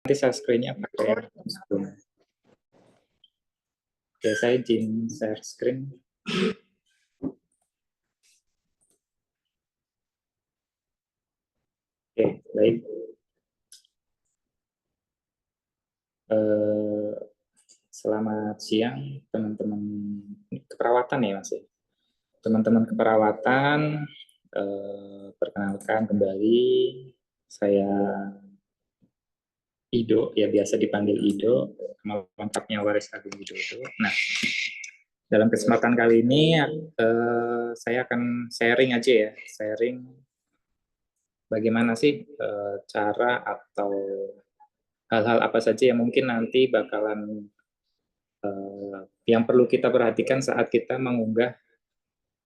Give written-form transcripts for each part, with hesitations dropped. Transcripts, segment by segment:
Nanti share screen-nya pakai Zoom. Oke, saya izin share screen. Oke, baik. Selamat siang, teman-teman keperawatan ya, Mas. Teman-teman keperawatan, perkenalkan kembali, saya Ido, ya biasa dipanggil Ido, nama lengkapnya Waris Agung Widodo. Nah, dalam kesempatan kali ini saya akan sharing aja ya, sharing bagaimana sih cara atau hal-hal apa saja yang mungkin nanti bakalan yang perlu kita perhatikan saat kita mengunggah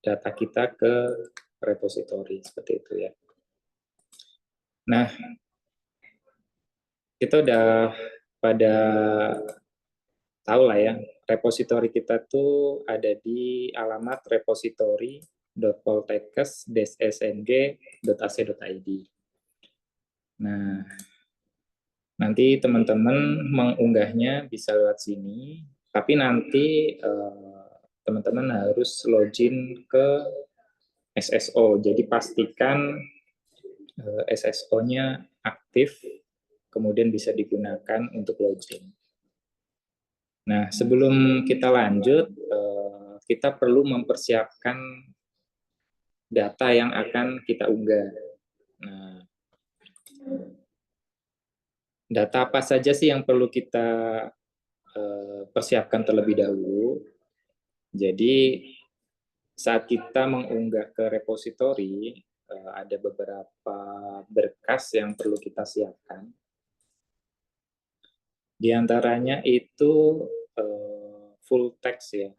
data kita ke repositori seperti itu ya. Nah, kita udah pada tahu lah ya, repositori kita tuh ada di alamat repositori.poltekkes-sng.ac.id. Nah, nanti teman-teman mengunggahnya bisa lewat sini, tapi nanti teman-teman harus login ke SSO. Jadi pastikan SSO-nya aktif, kemudian bisa digunakan untuk login. Nah, sebelum kita lanjut, kita perlu mempersiapkan data yang akan kita unggah. Nah, data apa saja sih yang perlu kita persiapkan terlebih dahulu? Jadi, saat kita mengunggah ke repositori, ada beberapa berkas yang perlu kita siapkan. Di antaranya itu full text ya.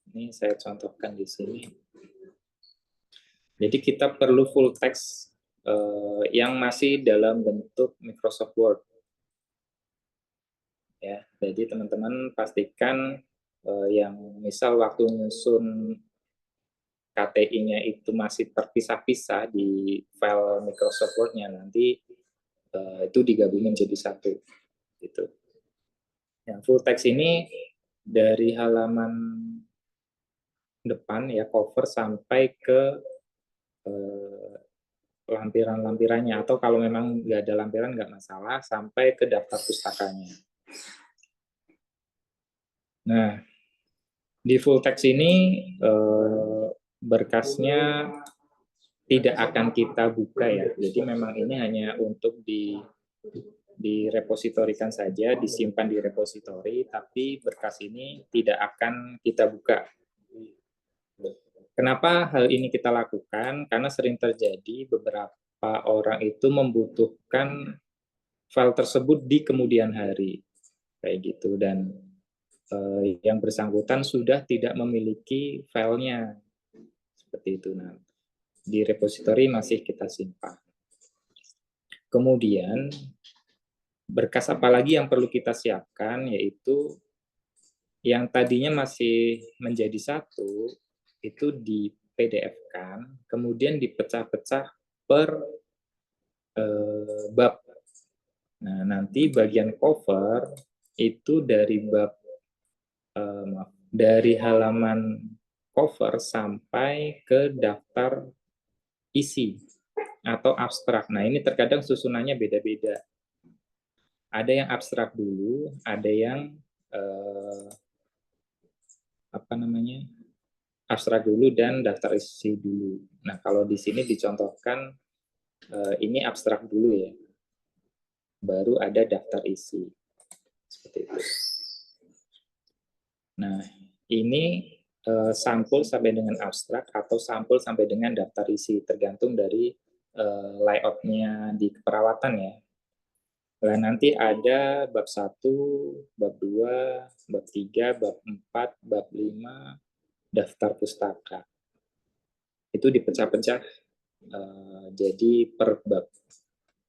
Ini saya contohkan di sini. Jadi kita perlu full text yang masih dalam bentuk Microsoft Word. Ya, jadi teman-teman pastikan yang misal waktu nyusun KTI-nya itu masih terpisah-pisah di file Microsoft Word-nya, nanti itu digabungin jadi satu. Gitu. Yang full text ini dari halaman depan ya cover sampai ke lampiran-lampirannya, atau kalau memang nggak ada lampiran nggak masalah, sampai ke daftar pustakanya. Nah, di full text ini berkasnya tidak akan kita buka ya, jadi memang ini hanya untuk direpositorikan saja, disimpan di repositori, tapi berkas ini tidak akan kita buka. Kenapa hal ini kita lakukan? Karena sering terjadi beberapa orang itu membutuhkan file tersebut di kemudian hari, kayak gitu, dan yang bersangkutan sudah tidak memiliki filenya, seperti itu. Nah, di repositori masih kita simpan. Kemudian berkas apa lagi yang perlu kita siapkan, yaitu yang tadinya masih menjadi satu, itu di PDF-kan, kemudian dipecah-pecah per bab. Nah, nanti bagian cover itu dari bab dari halaman cover sampai ke daftar isi atau abstrak. Nah, ini terkadang susunannya beda-beda. Ada yang abstrak dulu, ada yang abstrak dulu dan daftar isi dulu. Nah, kalau di sini dicontohkan ini abstrak dulu ya, baru ada daftar isi, seperti itu. Nah, ini sampul sampai dengan abstrak atau sampul sampai dengan daftar isi, tergantung dari layout-nya di keperawatan ya. Nah, nanti ada bab 1, bab 2, bab 3, bab 4, bab 5, daftar pustaka. Itu dipecah-pecah jadi per bab.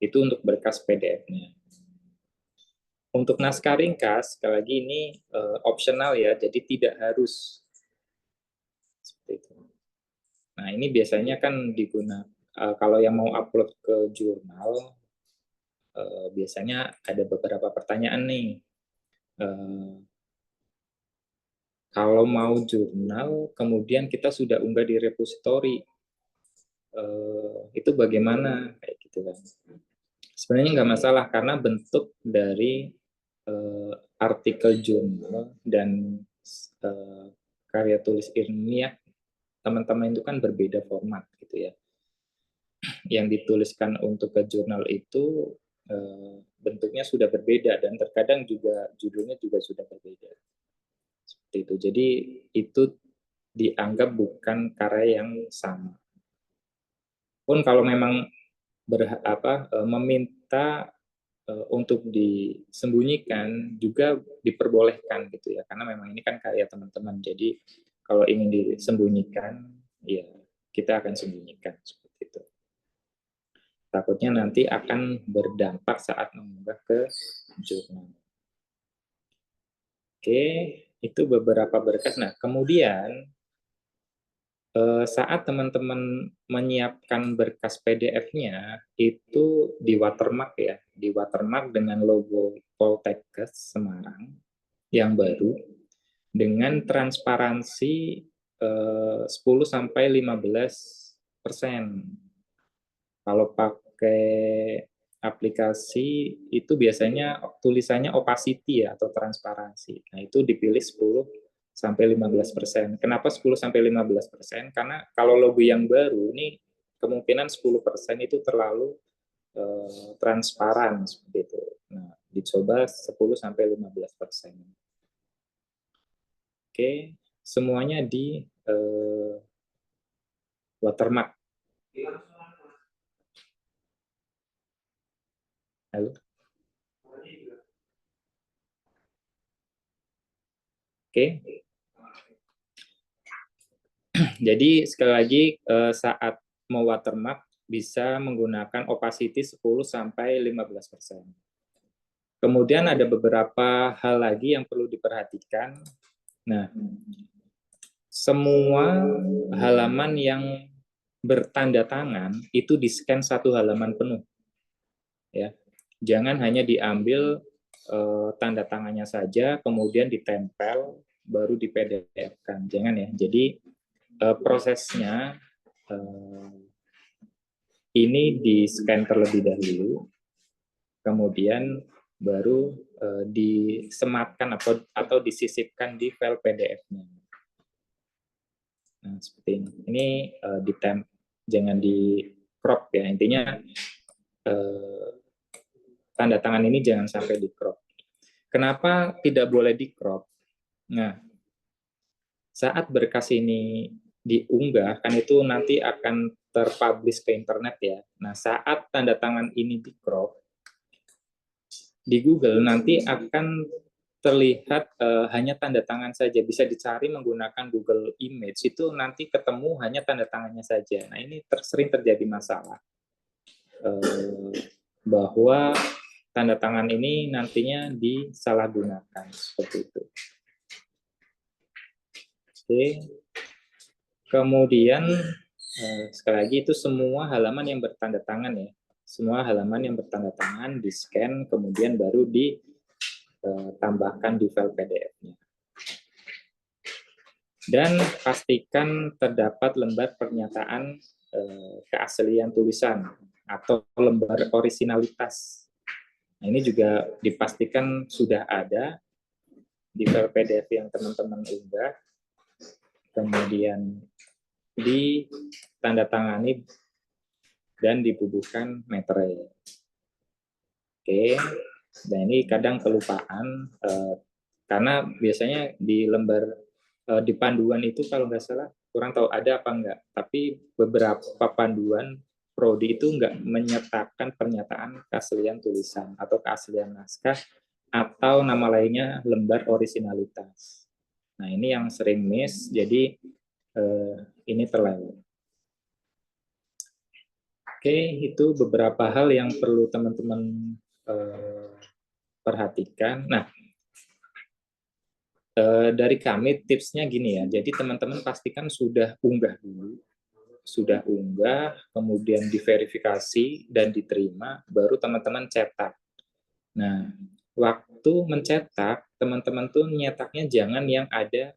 Itu untuk berkas PDF-nya. Untuk naskah ringkas, sekali lagi ini opsional ya, jadi tidak harus. Seperti itu. Nah, ini biasanya kan digunakan kalau yang mau upload ke jurnal, biasanya ada beberapa pertanyaan nih. Kalau mau jurnal, kemudian kita sudah unggah di repository, itu bagaimana? Kayak gitu kan. Sebenarnya nggak masalah, karena bentuk dari artikel jurnal dan karya tulis ilmiah teman-teman itu kan berbeda format gitu ya. Yang dituliskan untuk ke jurnal itu bentuknya sudah berbeda dan terkadang juga judulnya juga sudah berbeda. Seperti itu. Jadi itu dianggap bukan karya yang sama. Pun kalau memang meminta untuk disembunyikan juga diperbolehkan gitu ya, karena memang ini kan karya teman-teman. Jadi kalau ingin disembunyikan, ya kita akan sembunyikan seperti itu. Takutnya nanti akan berdampak saat mengunggah ke jurnal. Oke, itu beberapa berkas. Nah, kemudian saat teman-teman menyiapkan berkas PDF-nya, itu di watermark ya, di watermark dengan logo Poltekkes Semarang yang baru, dengan transparansi 10-15%. Kalau pakai aplikasi itu biasanya tulisannya opacity ya, atau transparansi. Nah, itu dipilih 10-15%. Kenapa 10-15%? Karena kalau logo yang baru ini kemungkinan 10% itu terlalu transparan seperti itu. Nah, dicoba 10-15%. Oke, semuanya di watermark. Halo. Oke. Jadi sekali lagi saat mau watermark bisa menggunakan opacity 10-15%. Kemudian ada beberapa hal lagi yang perlu diperhatikan. Nah, semua halaman yang bertanda tangan itu di-scan satu halaman penuh. Ya. Jangan hanya diambil tanda tangannya saja kemudian ditempel baru di PDF-kan. Jangan ya. Jadi prosesnya ini di-scan terlebih dahulu, kemudian baru disematkan atau disisipkan di file PDF-nya. Nah, seperti ini. Ini jangan di crop ya. Intinya tanda tangan ini jangan sampai di crop. Kenapa tidak boleh di crop? Nah, saat berkas ini diunggah, kan itu nanti akan terpublish ke internet ya. Nah, saat tanda tangan ini di crop, di Google nanti akan terlihat hanya tanda tangan saja. Bisa dicari menggunakan Google Image, itu nanti ketemu hanya tanda tangannya saja. Nah, ini sering terjadi masalah. Bahwa tanda tangan ini nantinya disalahgunakan, seperti itu. Oke. Kemudian, sekali lagi itu semua halaman yang bertanda tangan ya. Semua halaman yang bertanda tangan di-scan, kemudian baru ditambahkan di file PDF-nya. Dan pastikan terdapat lembar pernyataan keaslian tulisan atau lembar orisinalitas. Nah, ini juga dipastikan sudah ada di file PDF yang teman-teman unggah, kemudian ditandatangani dan dibubuhkan meterai. Oke, dan ini kadang kelupaan karena biasanya di lembar di panduan itu kalau nggak salah, kurang tahu ada apa enggak, tapi beberapa panduan prodi itu enggak menyertakan pernyataan keaslian tulisan atau keaslian naskah atau nama lainnya lembar orisinalitas. Nah, ini yang sering miss, jadi ini terlewat. Oke, itu beberapa hal yang perlu teman-teman perhatikan. Nah, dari kami tipsnya gini ya, jadi teman-teman pastikan sudah unggah dulu, sudah unggah, kemudian diverifikasi dan diterima, baru teman-teman cetak. Nah, waktu mencetak, teman-teman tuh nyetaknya jangan yang ada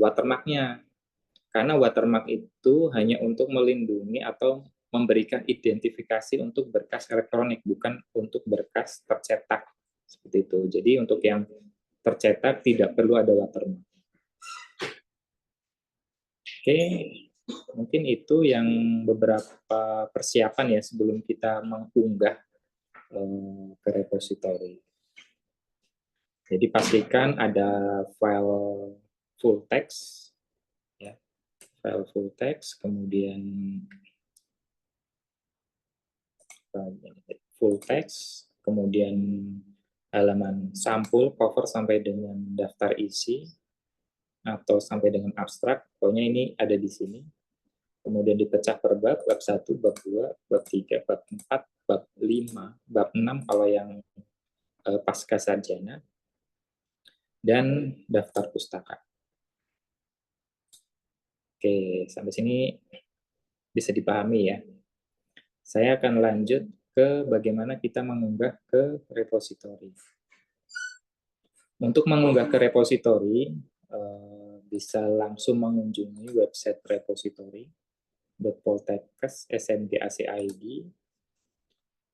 watermark-nya. Karena watermark itu hanya untuk melindungi atau memberikan identifikasi untuk berkas elektronik, bukan untuk berkas tercetak. Seperti itu. Jadi untuk yang tercetak tidak perlu ada watermark. Oke, mungkin itu yang beberapa persiapan ya sebelum kita mengunggah ke repository. Jadi pastikan ada file full text, ya, file full text, kemudian full text, kemudian halaman sampul, cover sampai dengan daftar isi, atau sampai dengan abstrak, pokoknya ini ada di sini. Kemudian dipecah per bab 1, bab 2, bab 3, bab 4, bab 5, bab 6 kalau yang pasca sarjana, dan daftar pustaka. Oke, sampai sini bisa dipahami ya. Saya akan lanjut ke bagaimana kita mengunggah ke repository. Untuk mengunggah ke repository, bisa langsung mengunjungi website repository .poltekkes.smgac.id.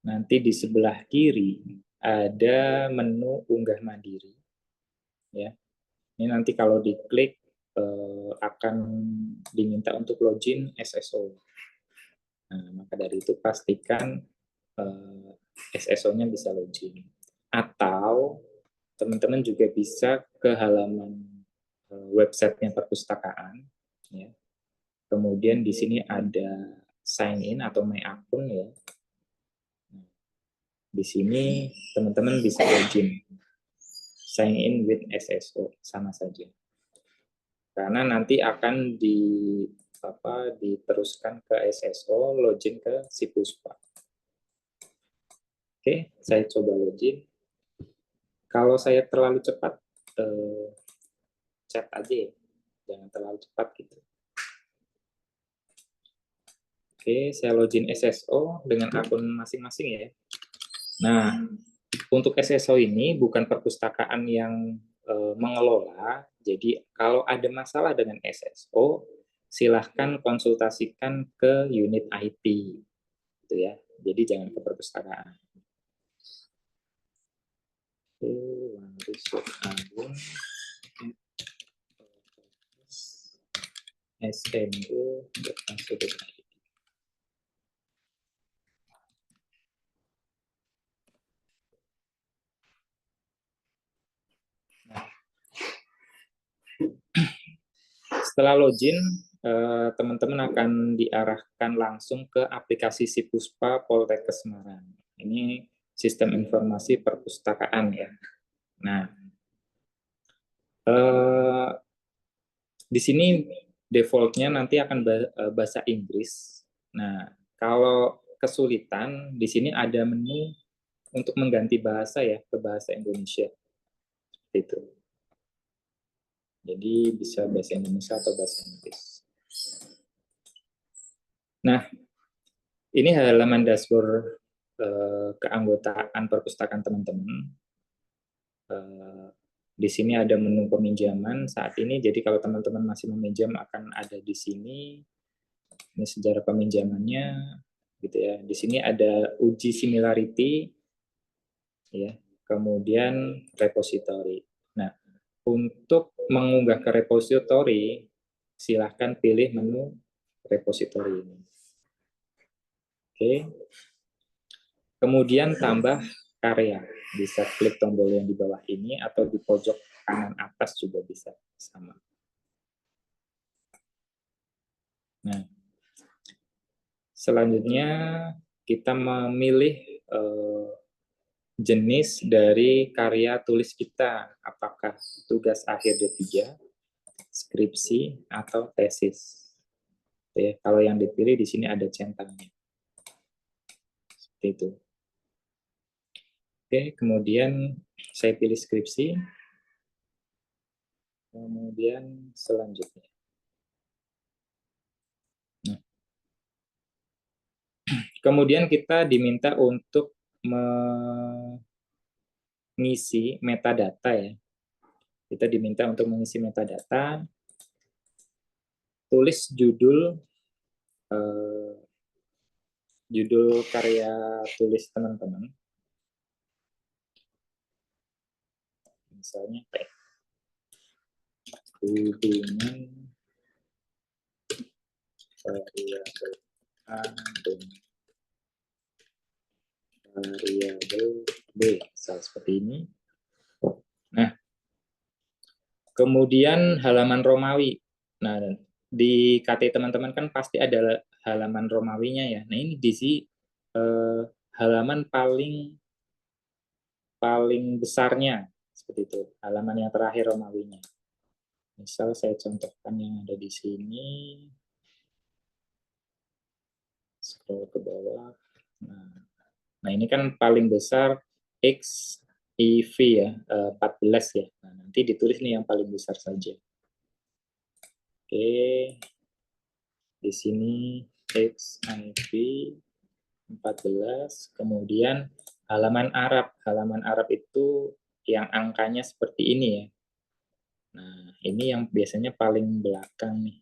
Nanti di sebelah kiri ada menu unggah mandiri. Ya, ini nanti kalau diklik akan diminta untuk login SSO. Nah, maka dari itu pastikan SSO-nya bisa login. Atau teman-teman juga bisa ke halaman websitenya perpustakaan, ya. Kemudian di sini ada sign in atau my akun ya. Di sini teman-teman bisa login, sign in with SSO, sama saja. Karena nanti akan diteruskan ke SSO, login ke Sipuspa. Oke, saya coba login. Kalau saya terlalu cepat, chat aja ya, jangan terlalu cepat gitu. Oke, saya login SSO dengan akun masing-masing ya. Nah, untuk SSO ini bukan perpustakaan yang mengelola, jadi kalau ada masalah dengan SSO, silahkan konsultasikan ke unit IT, gitu ya. Jadi jangan ke perpustakaan. Setelah login, teman-teman akan diarahkan langsung ke aplikasi Sipuspa Poltekkes Semarang. Ini sistem informasi perpustakaan ya. Nah, di sini defaultnya nanti akan bahasa Inggris. Nah, kalau kesulitan, di sini ada menu untuk mengganti bahasa ya ke bahasa Indonesia. Seperti itu. Jadi bisa bahasa Indonesia atau bahasa Inggris. Nah, ini halaman dashboard keanggotaan perpustakaan teman-teman. Di sini ada menu peminjaman saat ini, jadi kalau teman-teman masih meminjam akan ada di sini. Ini sejarah peminjamannya, gitu ya. Di sini ada uji similarity, ya. Kemudian repository. Nah, untuk mengunggah ke repository, silahkan pilih menu repository ini. Oke. Kemudian tambah karya. Bisa klik tombol yang di bawah ini atau di pojok kanan atas juga bisa sama. Nah, selanjutnya kita memilih jenis dari karya tulis kita, apakah tugas akhir D3, skripsi, atau tesis. Ya, kalau yang dipilih di sini ada centangnya. Seperti itu. Oke, kemudian saya pilih skripsi. Kemudian selanjutnya. Nah, Kemudian kita diminta untuk mengisi metadata ya. Kita diminta untuk mengisi metadata, tulis judul karya tulis teman-teman. Misalnya kayak hubungan variabel A dan variabel B, misal seperti ini. Nah, kemudian halaman Romawi. Nah, di KT teman-teman kan pasti ada halaman Romawinya ya. Nah, ini diisi halaman paling besarnya seperti itu, halaman yang terakhir Romawinya. Misal saya contohkan yang ada di sini, scroll ke bawah. Nah ini kan paling besar X EV ya, 14 ya. Nah, nanti ditulis nih yang paling besar saja. Oke, di sini X EV 14, kemudian halaman Arab. Halaman Arab itu yang angkanya seperti ini ya. Nah, ini yang biasanya paling belakang nih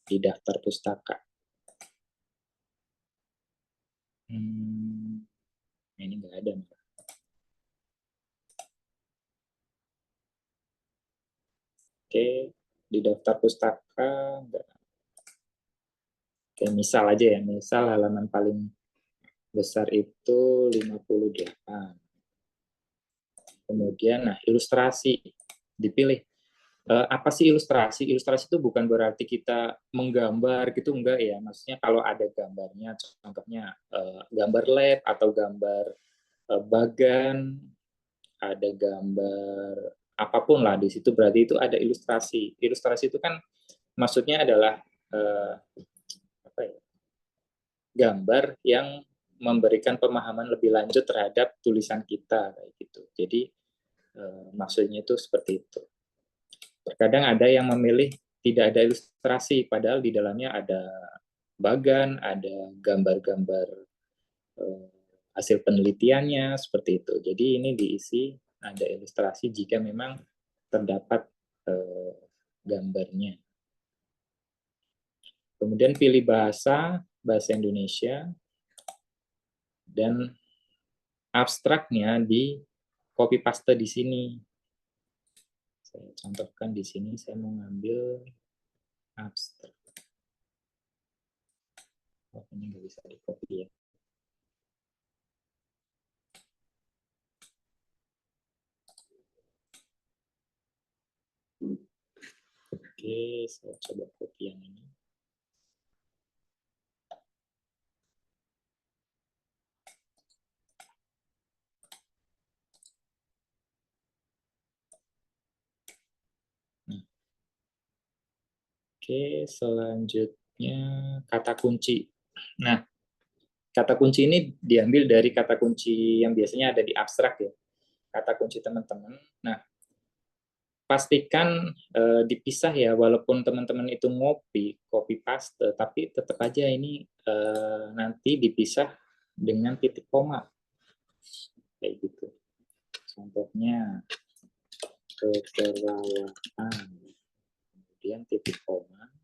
di daftar pustaka. Ini nggak ada. Oke, di daftar pustaka nggak. Oke, misal aja ya, misal halaman paling besar itu 58. Kemudian, nah ilustrasi dipilih. Apa sih ilustrasi? Ilustrasi itu bukan berarti kita menggambar gitu, enggak ya. Maksudnya kalau ada gambarnya, contohnya gambar lab atau gambar bagan, ada gambar apapun lah di situ, berarti itu ada ilustrasi. Ilustrasi itu kan maksudnya adalah apa ya, gambar yang memberikan pemahaman lebih lanjut terhadap tulisan kita kayak gitu. Jadi maksudnya itu seperti itu. Terkadang ada yang memilih tidak ada ilustrasi, padahal di dalamnya ada bagan, ada gambar-gambar hasil penelitiannya seperti itu. Jadi ini diisi ada ilustrasi jika memang terdapat gambarnya. Kemudian pilih bahasa Indonesia, dan abstraknya di copy paste di sini. Saya contohkan di sini, saya mau ngambil abstrak. Oh, ini nggak bisa di copy ya. Oke, saya coba copy yang ini. Oke, selanjutnya kata kunci. Nah, kata kunci ini diambil dari kata kunci yang biasanya ada di abstrak ya. Kata kunci teman-teman. Nah, pastikan dipisah ya, walaupun teman-teman itu copy paste, tapi tetap aja ini nanti dipisah dengan titik koma. Kayak gitu. Contohnya, keperawatan. Kemudian titik koma.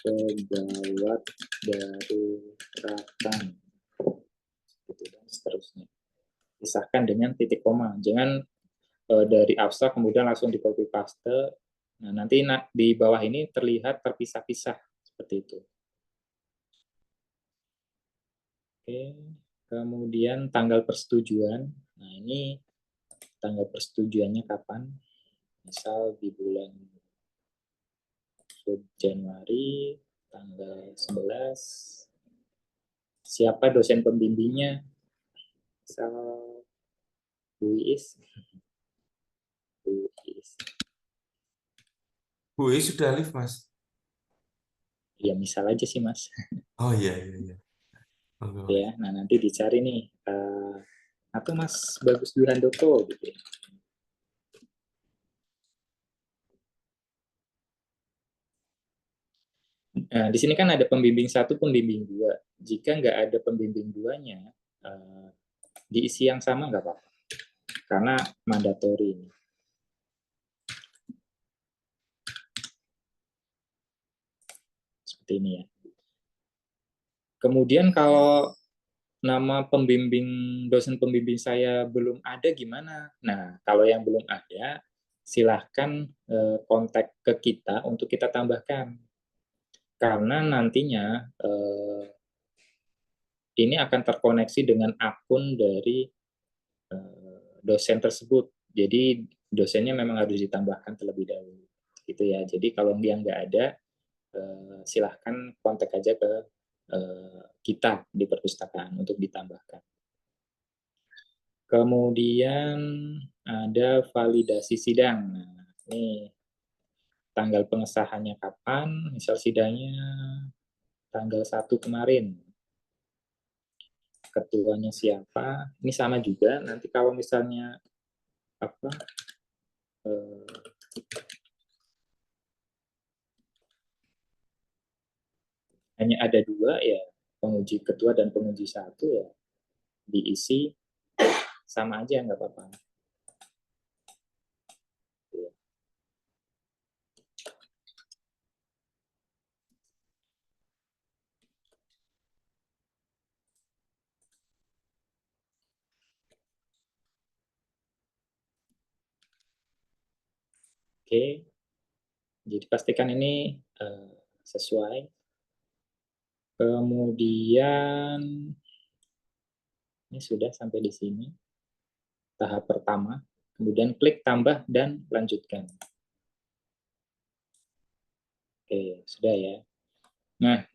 Pegawat daruratan, gitu, dan seterusnya. Pisahkan dengan titik koma. Jangan dari abstrak kemudian langsung di copy paste. Nah, nanti di bawah ini terlihat terpisah-pisah seperti itu. Oke, kemudian tanggal persetujuan. Nah, ini tanggal persetujuannya kapan? Misal di bulan Januari tanggal 11. Siapa dosen pembimbingnya? Misal Bu Iis. Bu Iis. Bu sudah live, Mas. Ya, misal aja sih, Mas. Oh iya, iya, iya. Ya, nah nanti dicari nih, atau Mas Bagus Durandoko gitu ya. Nah, di sini kan ada pembimbing 1, pembimbing 2. Jika nggak ada pembimbing 2-nya, diisi yang sama nggak apa-apa, karena mandatori ini. Seperti ini ya. Kemudian kalau nama pembimbing, dosen pembimbing saya belum ada gimana? Nah, kalau yang belum ada, silahkan kontak ke kita untuk kita tambahkan. Karena nantinya ini akan terkoneksi dengan akun dari dosen tersebut. Jadi dosennya memang harus ditambahkan terlebih dahulu. Gitu ya. Jadi kalau yang nggak ada, silahkan kontak aja ke kita di perpustakaan untuk ditambahkan. Kemudian ada validasi sidang. Nah, ini tanggal pengesahannya kapan, misal sidangnya tanggal 1 kemarin. Ketuanya siapa? Ini sama juga. Nanti kalau misalnya apa hanya ada 2 ya, penguji ketua dan penguji 1 ya, diisi sama aja nggak apa-apa. Oke, jadi pastikan ini sesuai. Kemudian ini sudah sampai di sini tahap pertama. Kemudian klik tambah dan lanjutkan. Oke, sudah ya. Nah,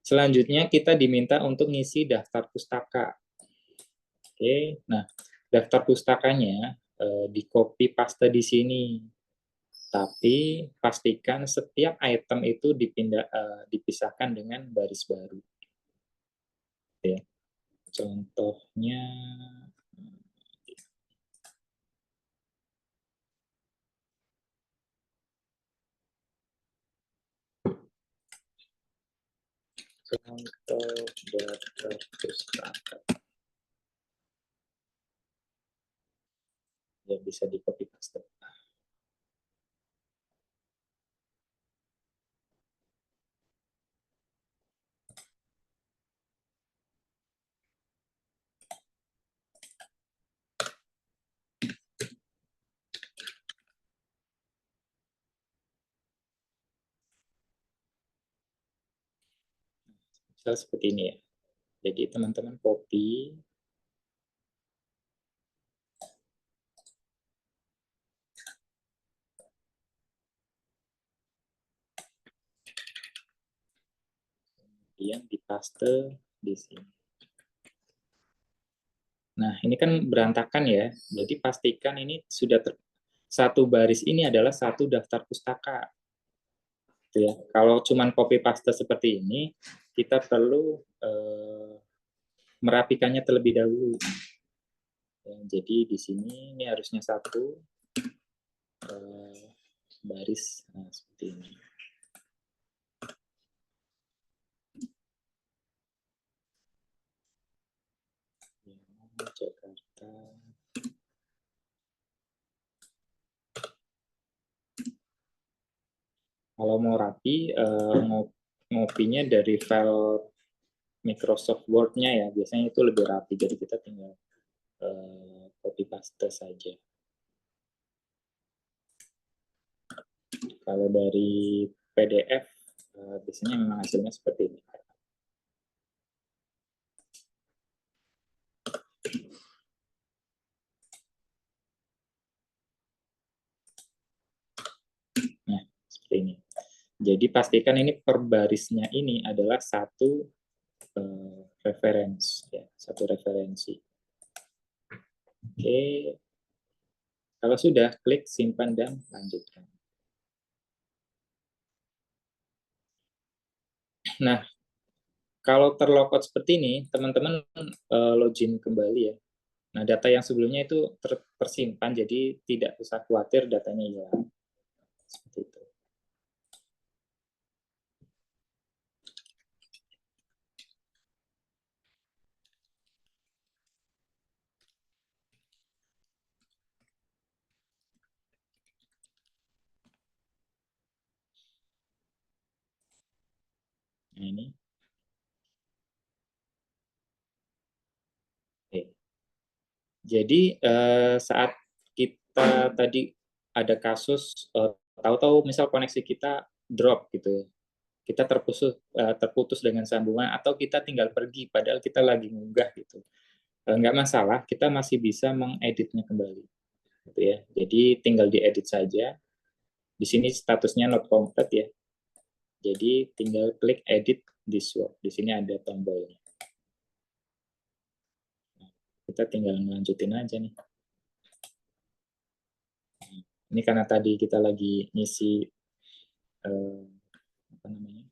selanjutnya kita diminta untuk ngisi daftar pustaka. Oke, nah daftar pustakanya di copy paste di sini. Tapi pastikan setiap item itu dipisahkan dengan baris baru. Ya. Contohnya contoh daftar pustaka. Ya bisa di copy paste. Misal seperti ini ya. Jadi teman-teman copy, kemudian dipaste di sini. Nah, ini kan berantakan ya. Jadi pastikan ini sudah satu baris ini adalah satu daftar pustaka. Ya. Kalau cuman copy paste seperti ini, kita perlu merapikannya terlebih dahulu. Ya, jadi di sini ini harusnya satu baris seperti ini. Ya, Jakarta. Kalau mau rapi, ngopinya dari file Microsoft Word-nya ya, biasanya itu lebih rapi, jadi kita tinggal copy paste saja. Kalau dari PDF, biasanya memang hasilnya seperti ini. Nah, seperti ini. Jadi pastikan ini per barisnya ini adalah satu referensi, ya, satu referensi. Oke, kalau sudah, klik simpan dan lanjutkan. Nah, kalau terlogout seperti ini, teman-teman login kembali ya. Nah, data yang sebelumnya itu tersimpan, jadi tidak usah khawatir datanya hilang. Seperti itu. Nah, ini. Oke. Jadi saat kita tadi ada kasus tahu-tahu misal koneksi kita drop gitu ya, kita terputus dengan sambungan atau kita tinggal pergi padahal kita lagi ngunggah gitu, nggak masalah, kita masih bisa mengeditnya kembali gitu ya. Jadi tinggal diedit saja. Di sini statusnya not complete ya. Jadi tinggal klik edit this work. Di sini ada tombolnya. Kita tinggal melanjutin aja nih. Ini karena tadi kita lagi ngisi apa namanya,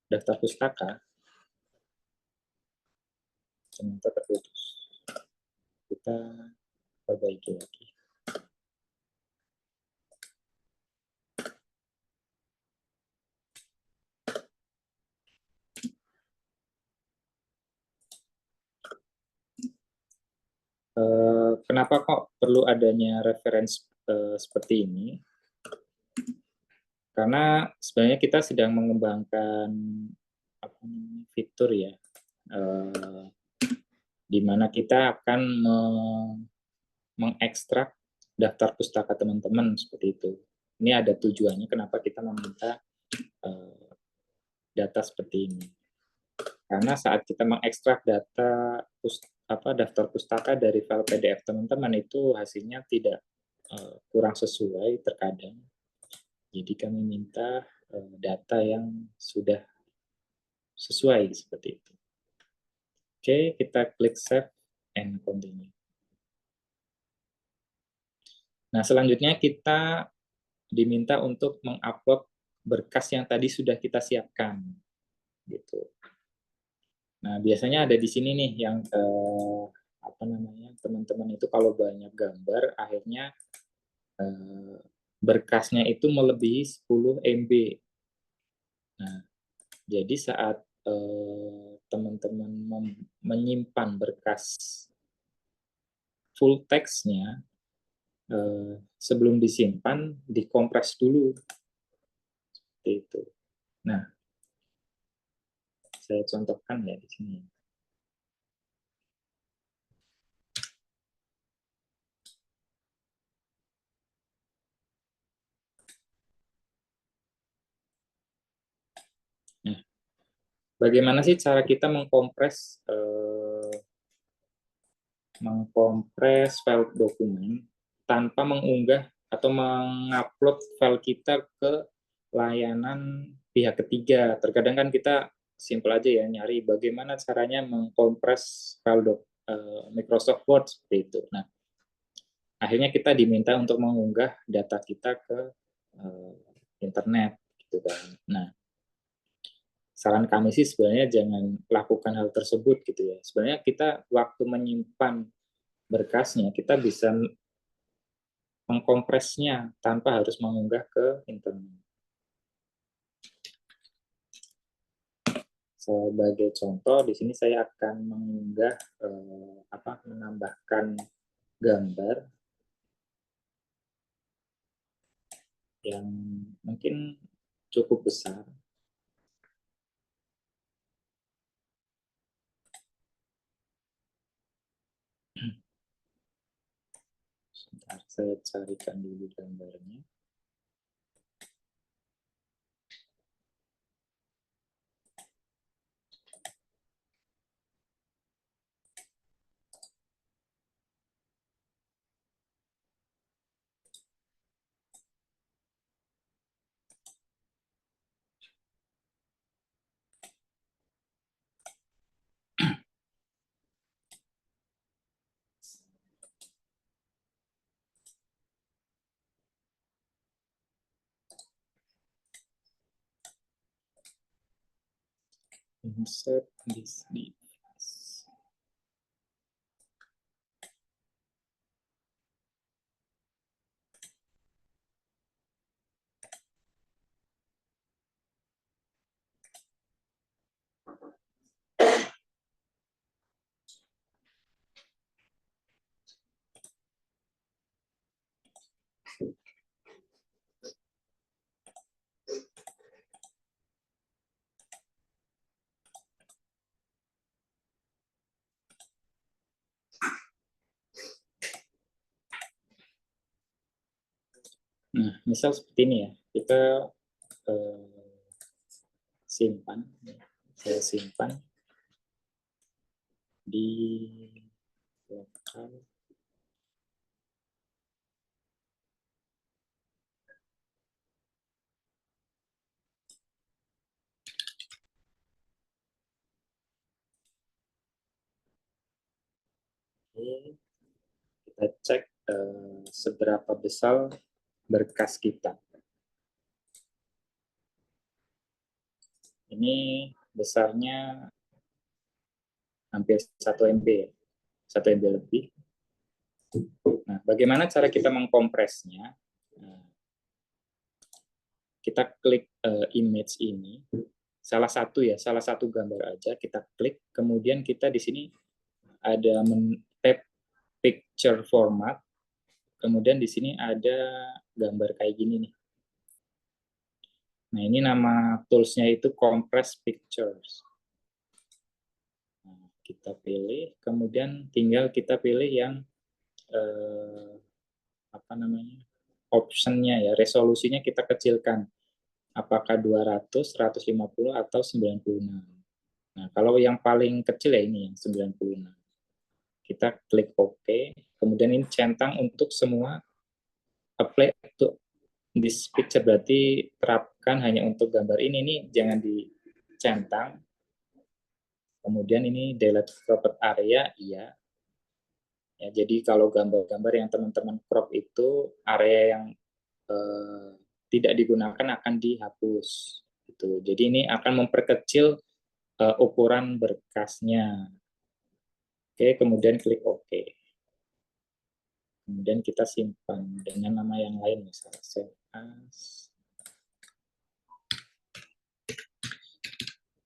daftar pustaka, ternyata terputus. Kita perbaiki lagi. Kenapa kok perlu adanya reference seperti ini? Karena sebenarnya kita sedang mengembangkan fitur ya, di mana kita akan mengekstrak daftar pustaka teman-teman seperti itu. Ini ada tujuannya kenapa kita meminta data seperti ini. Karena saat kita mengekstrak data daftar pustaka dari file PDF teman-teman itu hasilnya tidak kurang sesuai terkadang. Jadi kami minta data yang sudah sesuai seperti itu. Oke, kita klik save and continue. Nah, selanjutnya kita diminta untuk mengupload berkas yang tadi sudah kita siapkan. Gitu. Nah, biasanya ada di sini nih yang apa namanya, teman-teman itu kalau banyak gambar akhirnya berkasnya itu melebihi 10 MB. Nah, jadi saat teman-teman menyimpan berkas full text-nya, sebelum disimpan dikompres dulu seperti itu. Nah, saya contohkan ya di sini. Nah, bagaimana sih cara kita mengkompres file dokumen tanpa mengunggah atau mengupload file kita ke layanan pihak ketiga? Terkadang kan kita simpel aja ya nyari bagaimana caranya mengkompres file Microsoft Word seperti itu. Nah, akhirnya kita diminta untuk mengunggah data kita ke internet gitu kan. Nah, saran kami sih sebenarnya jangan lakukan hal tersebut gitu ya. Sebenarnya kita waktu menyimpan berkasnya kita bisa mengkompresnya tanpa harus mengunggah ke internet. Sebagai contoh, di sini saya akan mengunggah menambahkan gambar yang mungkin cukup besar. Sebentar, saya carikan dulu gambarnya. Insert this device. Nah, misal seperti ini ya, kita simpan, saya simpan di lokal. Oke, kita cek seberapa besar berkas kita. Ini besarnya hampir 1 MB, 1 MB lebih. Nah, bagaimana cara kita mengkompresnya? Nah, kita klik image ini, salah satu gambar aja, kita klik, kemudian kita di sini ada tab picture format, kemudian di sini ada gambar kayak gini nih. Nah, ini nama toolsnya itu Compress Pictures. Nah, kita pilih, kemudian tinggal kita pilih yang apa namanya, optionnya ya, resolusinya kita kecilkan. Apakah 200, 150, atau 96. Nah, kalau yang paling kecil ya ini yang 96. Kita klik OK, kemudian ini centang untuk semua, apply to this picture, berarti terapkan hanya untuk gambar ini jangan dicentang. Kemudian ini delete cropped area, iya. Ya, jadi kalau gambar-gambar yang teman-teman crop itu area yang tidak digunakan akan dihapus. Gitu. Jadi ini akan memperkecil ukuran berkasnya. Oke, kemudian klik OK. Kemudian kita simpan dengan nama yang lain, misalnya save as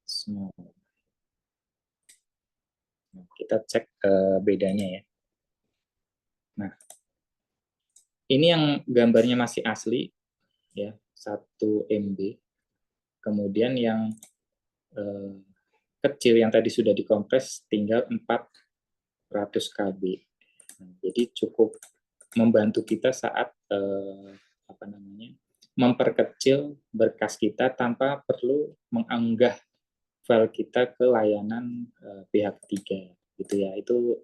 small. Nah, kita cek bedanya ya. Nah, ini yang gambarnya masih asli, ya 1 MB. Kemudian yang kecil yang tadi sudah dikompres tinggal 400 KB. Nah, jadi cukup membantu kita saat apa namanya, memperkecil berkas kita tanpa perlu mengunggah file kita ke layanan pihak ketiga, gitu ya. Itu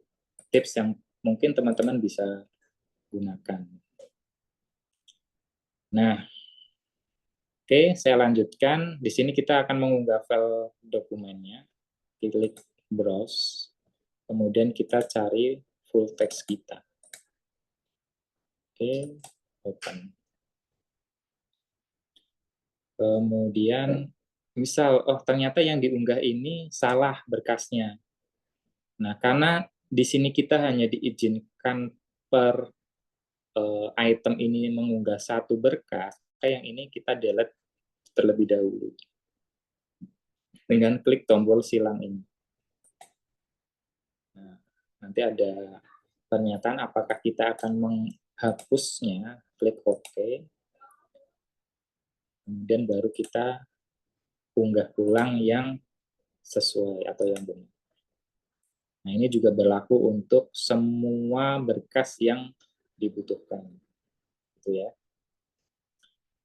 tips yang mungkin teman-teman bisa gunakan. Nah, oke, saya lanjutkan. Di sini kita akan mengunggah file dokumennya. Klik browse, kemudian kita cari full text kita. Oke, open. Kemudian misal, oh ternyata yang diunggah ini salah berkasnya. Nah, karena di sini kita hanya diizinkan per item ini mengunggah 1 berkas, yang ini kita delete terlebih dahulu dengan klik tombol silang ini. Nah, nanti ada pernyataan apakah kita akan menghapusnya, klik OK, kemudian baru kita unggah ulang yang sesuai atau yang benar. Nah, ini juga berlaku untuk semua berkas yang dibutuhkan. Gitu ya.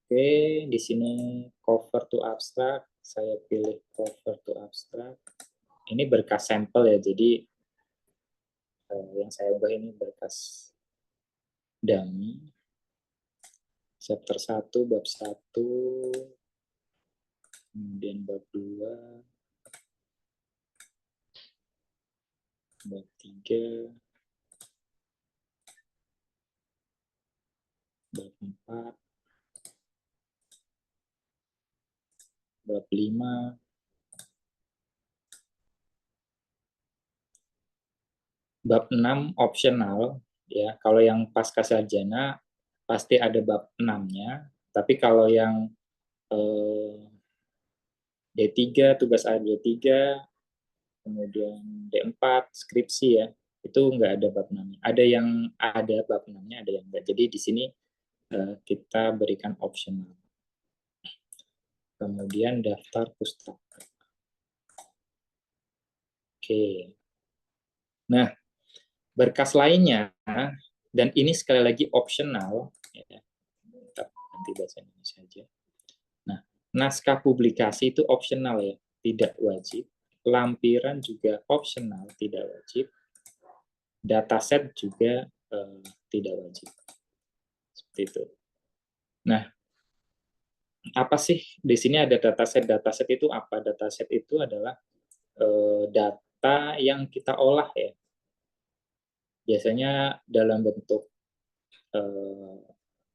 Oke, di sini cover to abstract, saya pilih cover to abstract. Ini berkas sampel ya, jadi yang saya ubah ini berkas dummy. Chapter 1, bab 1, kemudian bab 2, bab 3, bab 4, bab 5, bab 6 optional ya. Kalau yang pasca sarjana pasti ada bab 6-nya, tapi kalau yang D3, tugas akhir D3, kemudian D4, skripsi ya, itu nggak ada bab 6-nya. Ada yang ada bab 6-nya, ada yang enggak. Jadi di sini kita berikan optional. Kemudian daftar pustaka. Oke. Nah, berkas lainnya, dan ini sekali lagi optional, ya, kita ganti bahasa Indonesia aja. Nah, naskah publikasi itu opsional ya, tidak wajib. Lampiran juga opsional, tidak wajib. Dataset juga tidak wajib. Seperti itu. Nah, apa sih di sini ada dataset? Dataset itu apa? Dataset itu adalah data yang kita olah ya. Biasanya dalam bentuk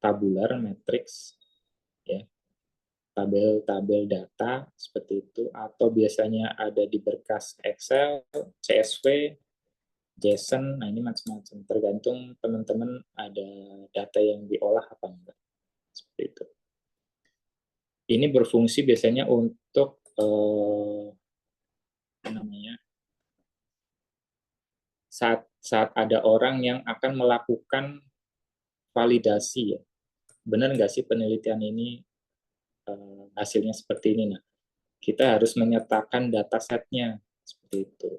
tabular, matriks, ya, tabel-tabel data seperti itu, atau biasanya ada di berkas Excel, CSV, JSON. Nah, ini macam-macam, tergantung teman-teman ada data yang diolah apa enggak, seperti itu. Ini berfungsi biasanya untuk saat ada orang yang akan melakukan validasi ya, benar nggak sih penelitian ini hasilnya seperti ini. Nah, kita harus menyertakan datasetnya seperti itu.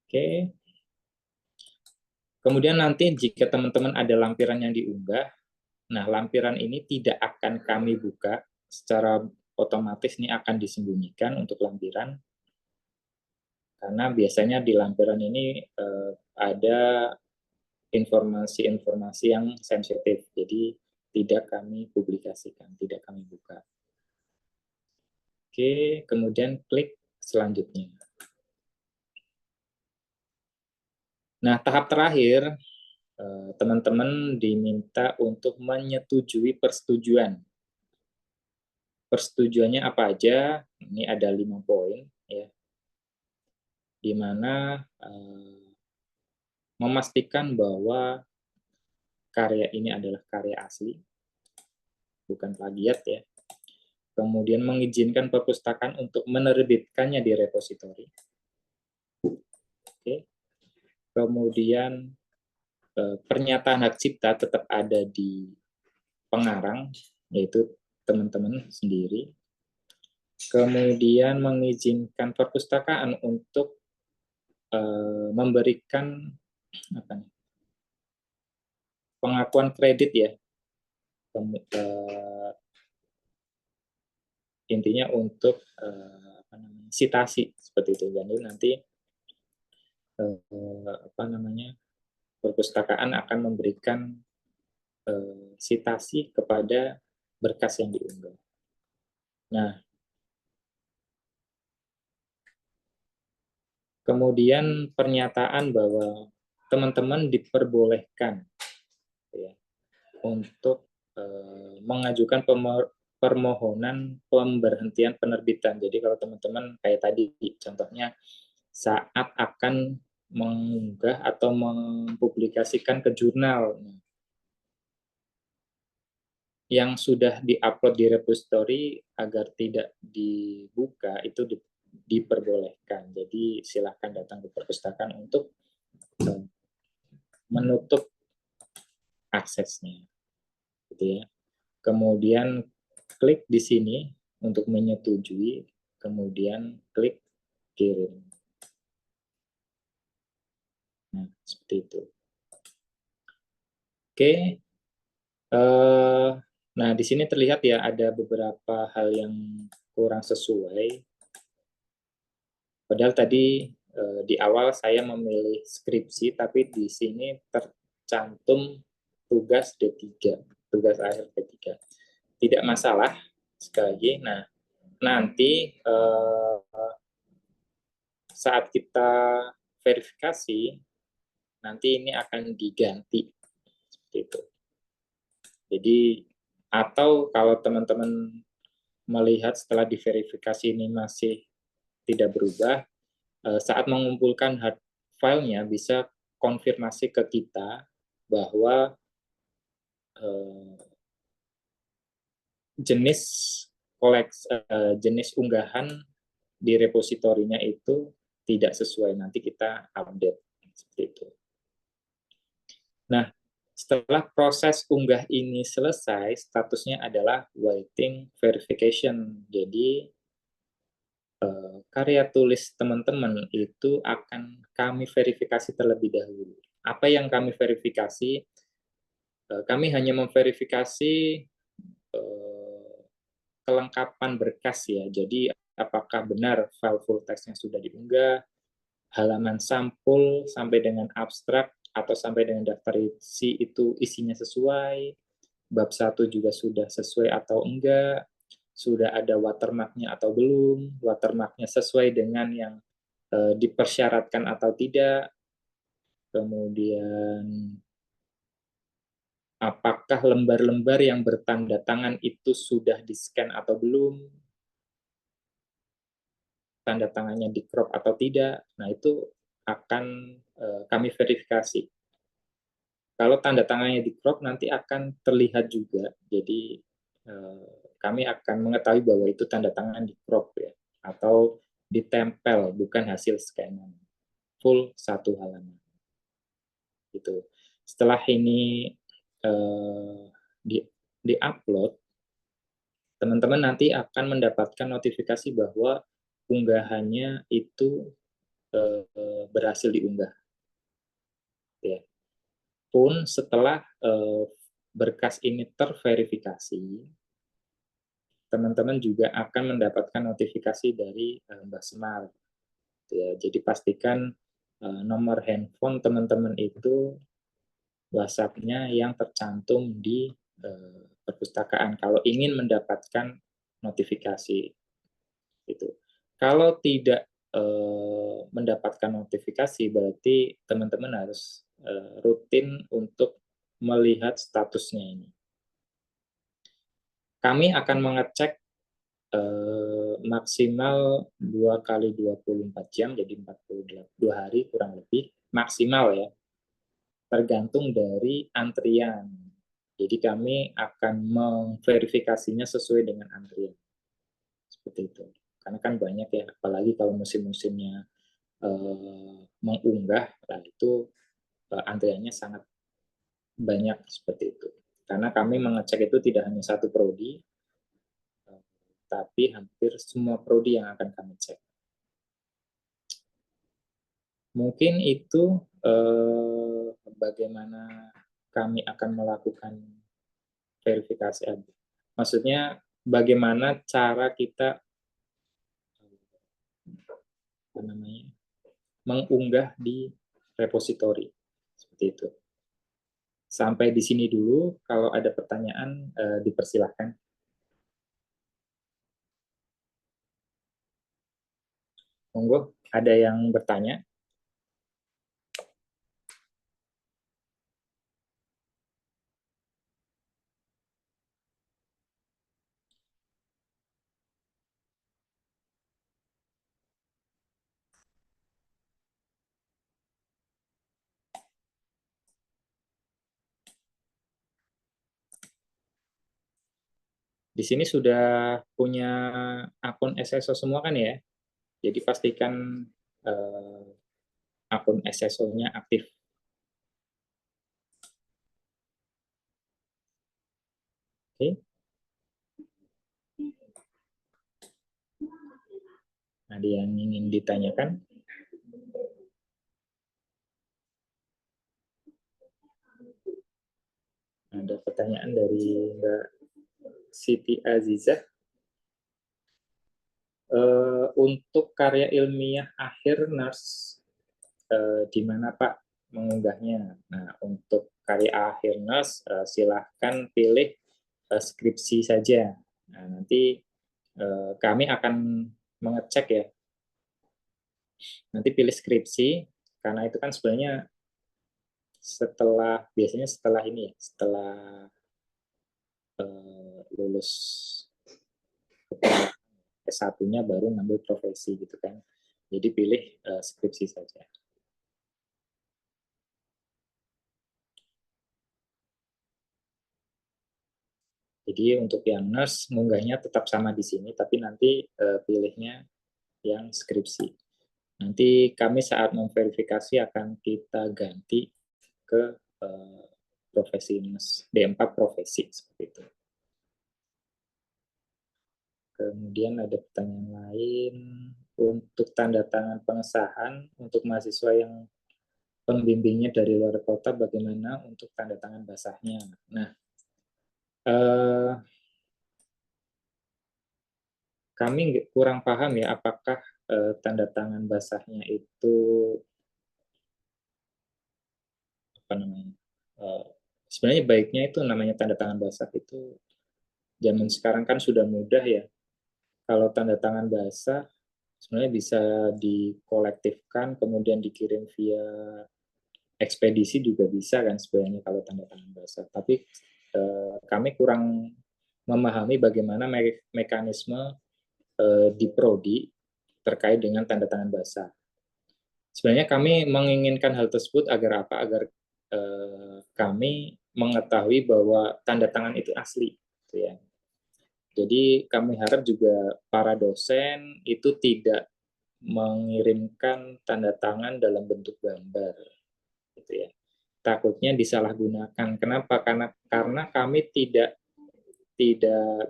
Oke. Kemudian nanti jika teman-teman ada lampiran yang diunggah, nah lampiran ini tidak akan kami buka secara otomatis, ini akan disembunyikan untuk lampiran, karena biasanya di lampiran ini ada informasi-informasi yang sensitif, jadi tidak kami publikasikan, tidak kami buka. Oke, kemudian klik selanjutnya. Nah, tahap terakhir, teman-teman diminta untuk menyetujui persetujuan. Persetujuannya apa aja? Ini ada 5 poin, ya, di mana memastikan bahwa karya ini adalah karya asli, bukan plagiat ya. Kemudian mengizinkan perpustakaan untuk menerbitkannya di repositori. Oke. Kemudian pernyataan hak cipta tetap ada di pengarang, yaitu teman-teman sendiri. Kemudian mengizinkan perpustakaan untuk memberikan pengakuan kredit ya, intinya untuk sitasi seperti itu. Jadi nanti perpustakaan akan memberikan sitasi kepada berkas yang diunggah. Nah, kemudian pernyataan bahwa teman-teman diperbolehkan ya, untuk mengajukan permohonan pemberhentian penerbitan. Jadi kalau teman-teman kayak tadi contohnya saat akan mengunggah atau mempublikasikan ke jurnal yang sudah diupload di repository agar tidak dibuka, itu diperbolehkan. Jadi silakan datang ke perpustakaan untuk menutup aksesnya, gitu ya. Kemudian klik di sini untuk menyetujui, kemudian klik kirim. Nah, seperti itu. Oke. Nah, di sini terlihat ya ada beberapa hal yang kurang sesuai. Padahal tadi di awal saya memilih skripsi, tapi di sini tercantum tugas D3, tugas akhir D3. Tidak masalah, sekali lagi. Nah, nanti saat kita verifikasi, nanti ini akan diganti seperti itu. Jadi atau kalau teman-teman melihat setelah diverifikasi ini masih tidak berubah, saat mengumpulkan hard filenya bisa konfirmasi ke kita bahwa jenis jenis unggahan di repositorinya itu tidak sesuai, nanti kita update seperti itu. Nah, setelah proses unggah ini selesai, statusnya adalah waiting verification. Jadi karya tulis teman-teman itu akan kami verifikasi terlebih dahulu. Apa yang kami verifikasi? Kami hanya memverifikasi kelengkapan berkas ya. Jadi apakah benar file full text-nya sudah diunggah, halaman sampul sampai dengan abstrak atau sampai dengan daftar isi itu isinya sesuai, bab 1 juga sudah sesuai atau enggak, sudah ada watermark-nya atau belum, watermark-nya sesuai dengan yang dipersyaratkan atau tidak, kemudian apakah lembar-lembar yang bertanda tangan itu sudah di-scan atau belum, tanda tangannya di crop atau tidak. Nah, itu akan kami verifikasi. Kalau tanda tangannya di crop nanti akan terlihat juga. Jadi kami akan mengetahui bahwa itu tanda tangan di crop ya, atau ditempel bukan hasil scanan. Full satu halaman. Gitu. Setelah ini di-upload, teman-teman nanti akan mendapatkan notifikasi bahwa unggahannya itu berhasil diunggah. Ya. Pun setelah berkas ini terverifikasi, teman-teman juga akan mendapatkan notifikasi dari Mbak Semar. Ya, jadi pastikan nomor handphone teman-teman itu WhatsApp-nya yang tercantum di perpustakaan kalau ingin mendapatkan notifikasi itu. Kalau tidak mendapatkan notifikasi berarti teman-teman harus rutin untuk melihat statusnya ini. Kami akan mengecek maksimal 2 kali 24 jam, jadi 42 hari kurang lebih, maksimal ya, tergantung dari antrian. Jadi kami akan memverifikasinya sesuai dengan antrian. Seperti itu. Karena kan banyak ya, apalagi kalau musim-musimnya mengunggah, nah itu antriannya sangat banyak seperti itu. Karena kami mengecek itu tidak hanya satu prodi, tapi hampir semua prodi yang akan kami cek. Mungkin itu bagaimana kami akan melakukan verifikasi. Maksudnya bagaimana cara kita mengunggah di repositori. Seperti itu. Sampai di sini dulu. Kalau ada pertanyaan, dipersilahkan. Monggo, ada yang bertanya? Di sini sudah punya akun SSO semua kan ya? Jadi pastikan akun SSO-nya aktif. Oke. Ada yang ingin ditanyakan? Ada pertanyaan dari Mbak Siti Azizah. Untuk karya ilmiah akhir NARS, di mana Pak mengunggahnya? Nah, untuk karya akhir NARS, silahkan pilih skripsi saja. Nah, nanti kami akan mengecek ya. Nanti pilih skripsi, karena itu kan sebenarnya biasanya setelah ini ya, setelah lulus S1-nya baru ngambil profesi gitu kan. Jadi pilih skripsi saja. Jadi untuk yang nurse munggahnya tetap sama di sini, tapi nanti pilihnya yang skripsi. Nanti kami saat memverifikasi akan kita ganti ke profesi nurse, D4 profesi seperti itu. Kemudian ada pertanyaan lain, untuk tanda tangan pengesahan untuk mahasiswa yang pembimbingnya dari luar kota bagaimana untuk tanda tangan basahnya. Nah, kami kurang paham ya apakah tanda tangan basahnya itu apa namanya? Sebenarnya baiknya itu namanya tanda tangan basah itu zaman sekarang kan sudah mudah ya. Kalau tanda tangan basah sebenarnya bisa dikolektifkan kemudian dikirim via ekspedisi juga bisa kan sebenarnya kalau tanda tangan basah. Tapi kami kurang memahami bagaimana mekanisme di prodi terkait dengan tanda tangan basah. Sebenarnya kami menginginkan hal tersebut agar apa? Agar kami mengetahui bahwa tanda tangan itu asli, gitu ya. Jadi kami harap juga para dosen itu tidak mengirimkan tanda tangan dalam bentuk gambar, gitu ya. Takutnya disalahgunakan. Kenapa? Karena kami tidak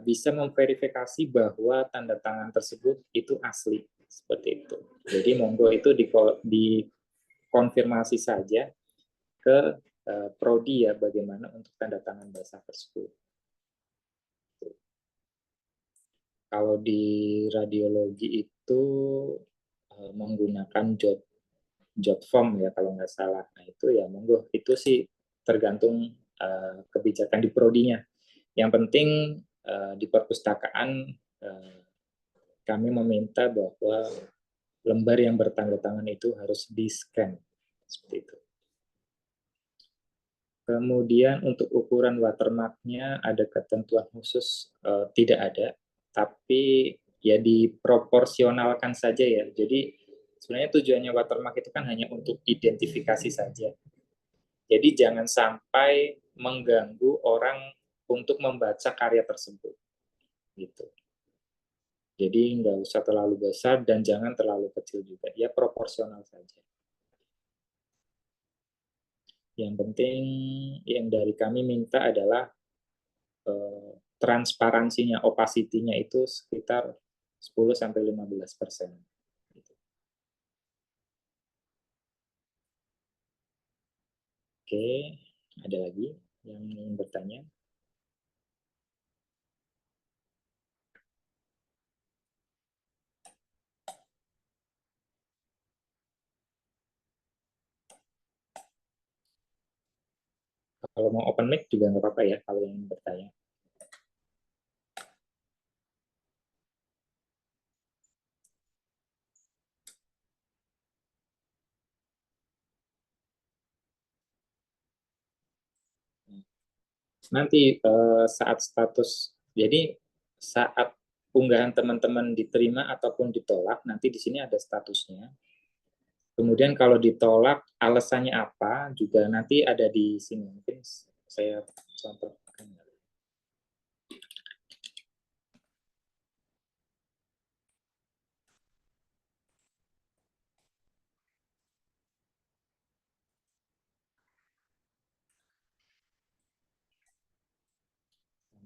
bisa memverifikasi bahwa tanda tangan tersebut itu asli, seperti itu. Jadi monggo itu dikonfirmasi saja ke prodi ya bagaimana untuk tanda tangan basah tersebut. Kalau di radiologi itu menggunakan job form ya kalau nggak salah. Nah itu ya monggo itu sih tergantung kebijakan di prodinya. Yang penting di perpustakaan kami meminta bahwa lembar yang bertanda tangan itu harus di-scan seperti itu. Kemudian untuk ukuran watermark-nya ada ketentuan khusus tidak ada, tapi ya diproporsionalkan saja ya. Jadi sebenarnya tujuannya watermark itu kan hanya untuk identifikasi saja. Jadi jangan sampai mengganggu orang untuk membaca karya tersebut. Gitu. Jadi nggak usah terlalu besar dan jangan terlalu kecil juga. Ya proporsional saja. Yang penting yang dari kami minta adalah transparansinya, opacity-nya itu sekitar 10-15%. Oke, ada lagi yang ingin bertanya? Kalau mau open mic juga nggak apa-apa ya kalau yang ingin bertanya. Nanti saat status, jadi saat unggahan teman-teman diterima ataupun ditolak, nanti di sini ada statusnya. Kemudian kalau ditolak, alasannya apa juga nanti ada di sini. Mungkin saya contohkan.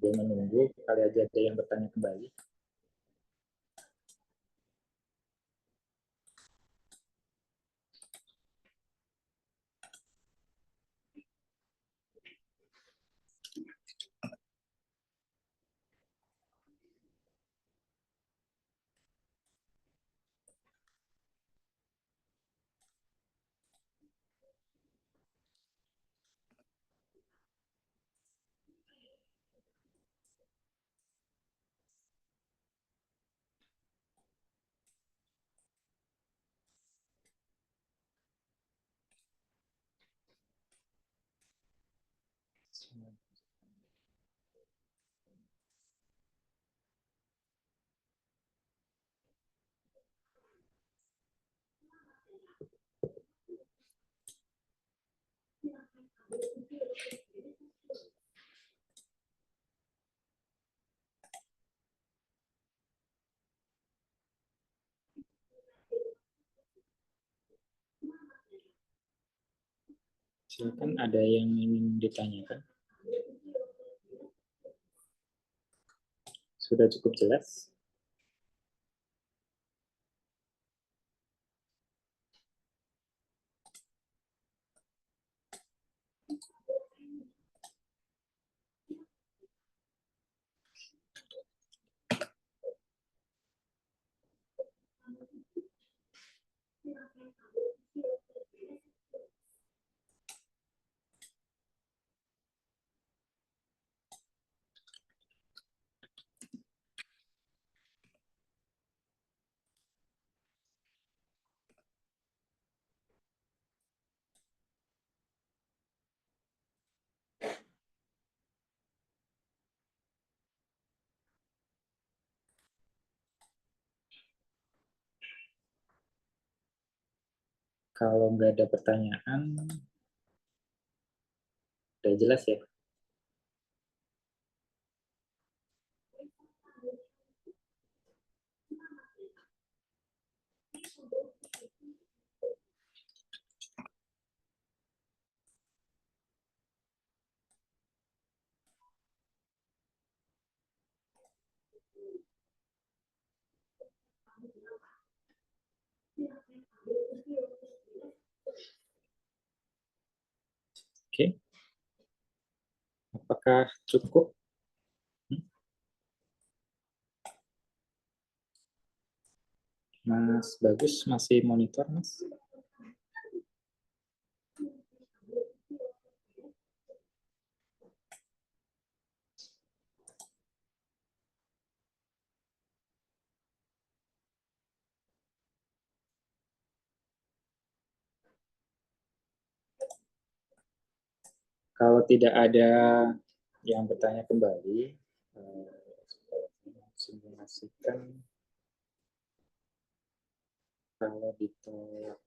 Sambil menunggu, kali aja ada yang bertanya kembali. Silakan, ada yang ingin ditanyakan? Sudah cukup jelas? Kalau nggak ada pertanyaan, udah jelas ya? Oke, apakah cukup? Mas Bagus masih monitor, Mas? Kalau tidak ada yang bertanya kembali, simulasikan kalau ditolak.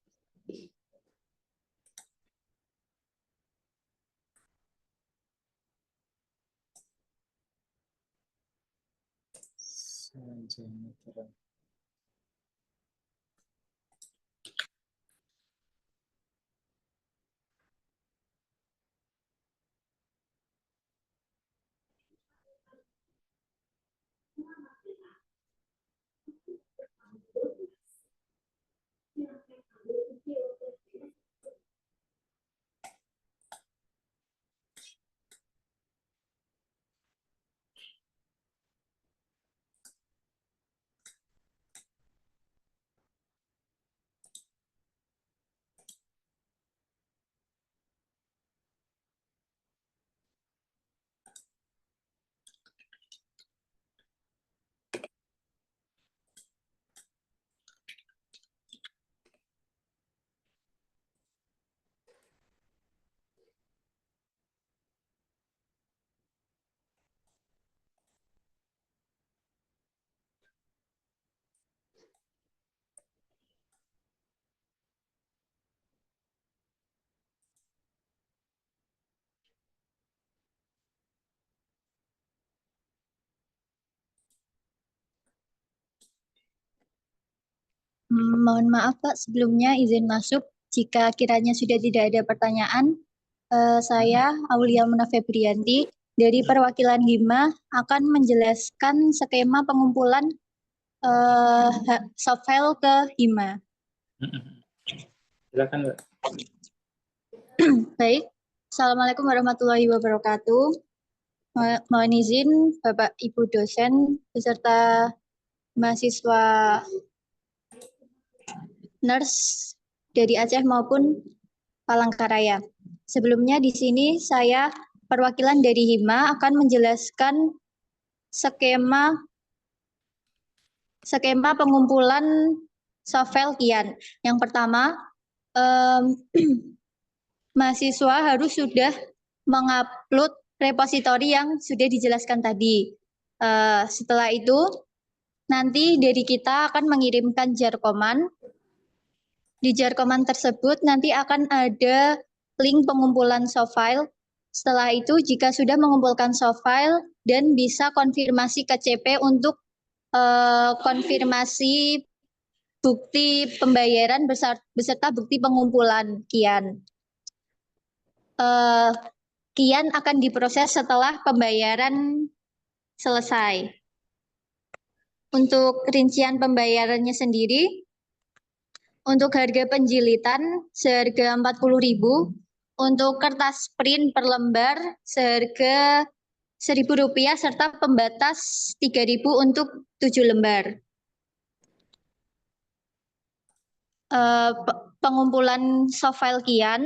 Mohon maaf Pak, sebelumnya izin masuk. Jika kiranya sudah tidak ada pertanyaan, saya Aulia Muna Febrianti dari perwakilan HIMA akan menjelaskan skema pengumpulan soft file ke HIMA. Silakan, Mbak. Baik, Assalamualaikum warahmatullahi wabarakatuh. Mohon izin Bapak Ibu dosen beserta mahasiswa nurse dari Aceh maupun Palangkaraya. Sebelumnya di sini saya perwakilan dari HIMA akan menjelaskan skema pengumpulan soft file Kian. Yang pertama, mahasiswa harus sudah mengupload repositori yang sudah dijelaskan tadi. Setelah itu, nanti dari kita akan mengirimkan jar command. Di jar command tersebut nanti akan ada link pengumpulan soft file. Setelah itu, jika sudah mengumpulkan soft file dan bisa konfirmasi ke CP untuk konfirmasi bukti pembayaran beserta bukti pengumpulan Kian. Kian akan diproses setelah pembayaran selesai. Untuk rincian pembayarannya sendiri, untuk harga penjilitan seharga 40.000, untuk kertas print per lembar seharga Rp1.000 serta pembatas 3.000 untuk 7 lembar. Pengumpulan soft file Kian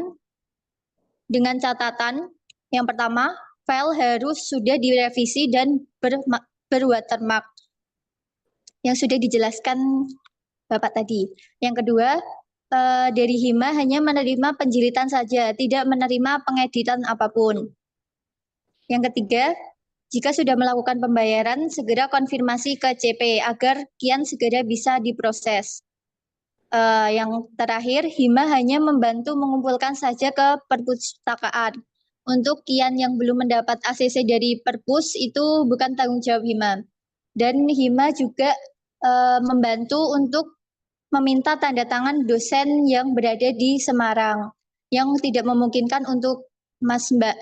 dengan catatan yang pertama, file harus sudah direvisi dan berwatermark yang sudah dijelaskan Bapak tadi. Yang kedua, dari HIMA hanya menerima penjilitan saja, tidak menerima pengeditan apapun. Yang ketiga, jika sudah melakukan pembayaran, segera konfirmasi ke CP agar Kian segera bisa diproses. Yang terakhir, Hima hanya membantu mengumpulkan saja ke perpustakaan. Untuk Kian yang belum mendapat ACC dari perpus itu bukan tanggung jawab Hima. Dan Hima juga membantu untuk meminta tanda tangan dosen yang berada di Semarang, yang tidak memungkinkan untuk Mas Mbak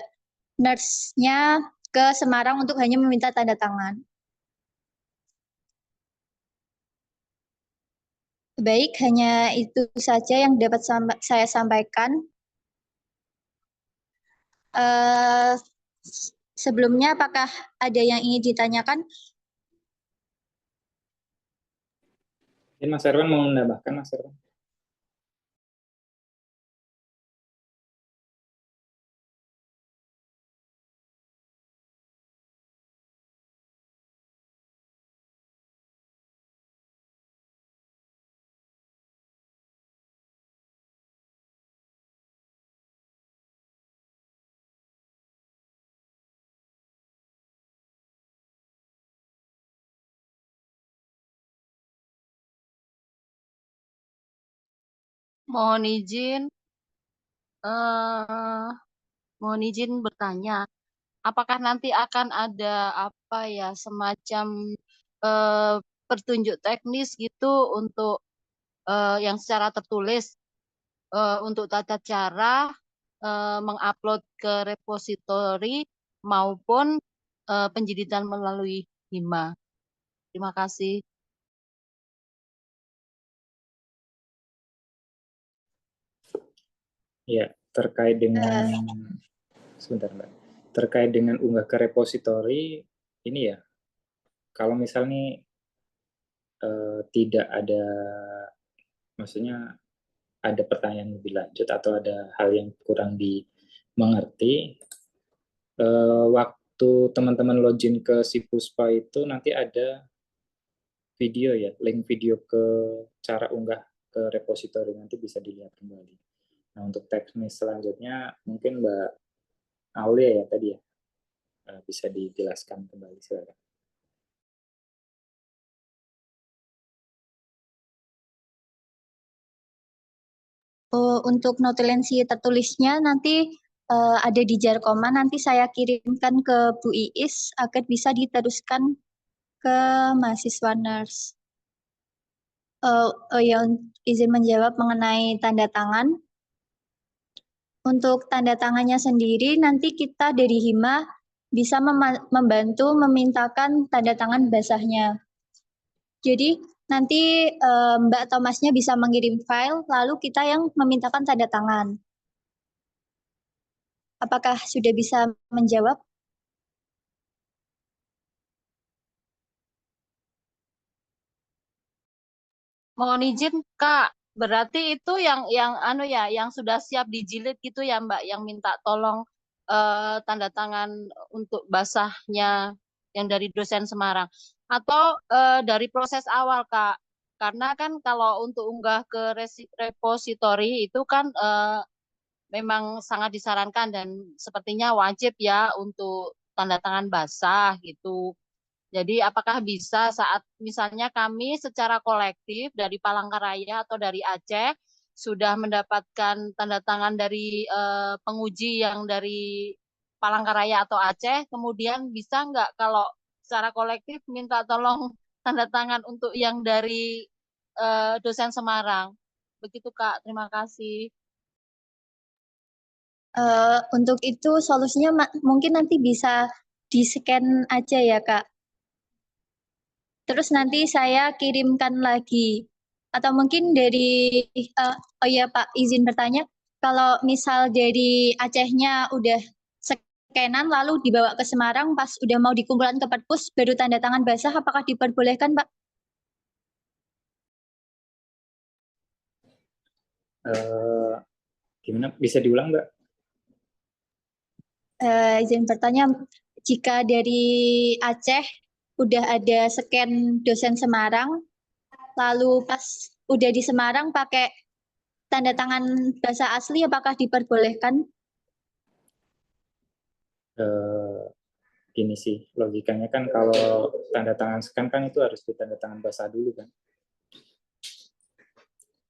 nurse-nya ke Semarang untuk hanya meminta tanda tangan. Baik, hanya itu saja yang dapat saya sampaikan. Sebelumnya, apakah ada yang ingin ditanyakan? Mas Erwan mau menambahkan, Mas Erwan? Mohon izin, mohon izin bertanya, apakah nanti akan ada apa ya semacam petunjuk teknis gitu untuk yang secara tertulis untuk tata cara mengupload ke repositori maupun penjeditan melalui Hima. Terima kasih. Ya, terkait dengan sebentar Mbak. Terkait dengan unggah ke repositori ini ya, kalau misalnya tidak ada, maksudnya ada pertanyaan lebih lanjut atau ada hal yang kurang dimengerti, waktu teman-teman login ke si Puspa itu nanti ada video ya, link video ke cara unggah ke repositori, nanti bisa dilihat kembali. Nah, untuk teknis selanjutnya mungkin Mbak Aulia ya tadi ya, bisa dijelaskan kembali, silakan. Untuk notulensi tertulisnya nanti ada di Jarkoma, nanti saya kirimkan ke Bu Iis agar bisa diteruskan ke mahasiswa nurse. Ya, izin menjawab mengenai tanda tangan. Untuk tanda tangannya sendiri, nanti kita dari Hima bisa membantu memintakan tanda tangan basahnya. Jadi nanti Mbak atau Masnya bisa mengirim file, lalu kita yang memintakan tanda tangan. Apakah sudah bisa menjawab? Mohon izin Kak, berarti itu yang anu ya, yang sudah siap dijilid gitu ya Mbak, yang minta tolong tanda tangan untuk basahnya yang dari dosen Semarang, atau dari proses awal Kak? Karena kan kalau untuk unggah ke repositori itu kan memang sangat disarankan dan sepertinya wajib ya untuk tanda tangan basah gitu. Jadi apakah bisa saat misalnya kami secara kolektif dari Palangkaraya atau dari Aceh sudah mendapatkan tanda tangan dari penguji yang dari Palangkaraya atau Aceh, kemudian bisa nggak kalau secara kolektif minta tolong tanda tangan untuk yang dari dosen Semarang? Begitu Kak, terima kasih. Untuk itu solusinya mungkin nanti bisa di-scan aja ya Kak. Terus nanti saya kirimkan lagi. Atau mungkin dari, oh iya Pak, izin bertanya, kalau misal dari Acehnya udah scanan lalu dibawa ke Semarang, pas udah mau dikumpulkan ke perpus, baru tanda tangan basah, apakah diperbolehkan Pak? Gimana? Bisa diulang Mbak? Izin bertanya, jika dari Aceh udah ada scan dosen Semarang, lalu pas udah di Semarang pakai tanda tangan bahasa asli, apakah diperbolehkan? Gini sih, logikanya kan kalau tanda tangan scan kan itu harus ditanda tangan basah dulu kan.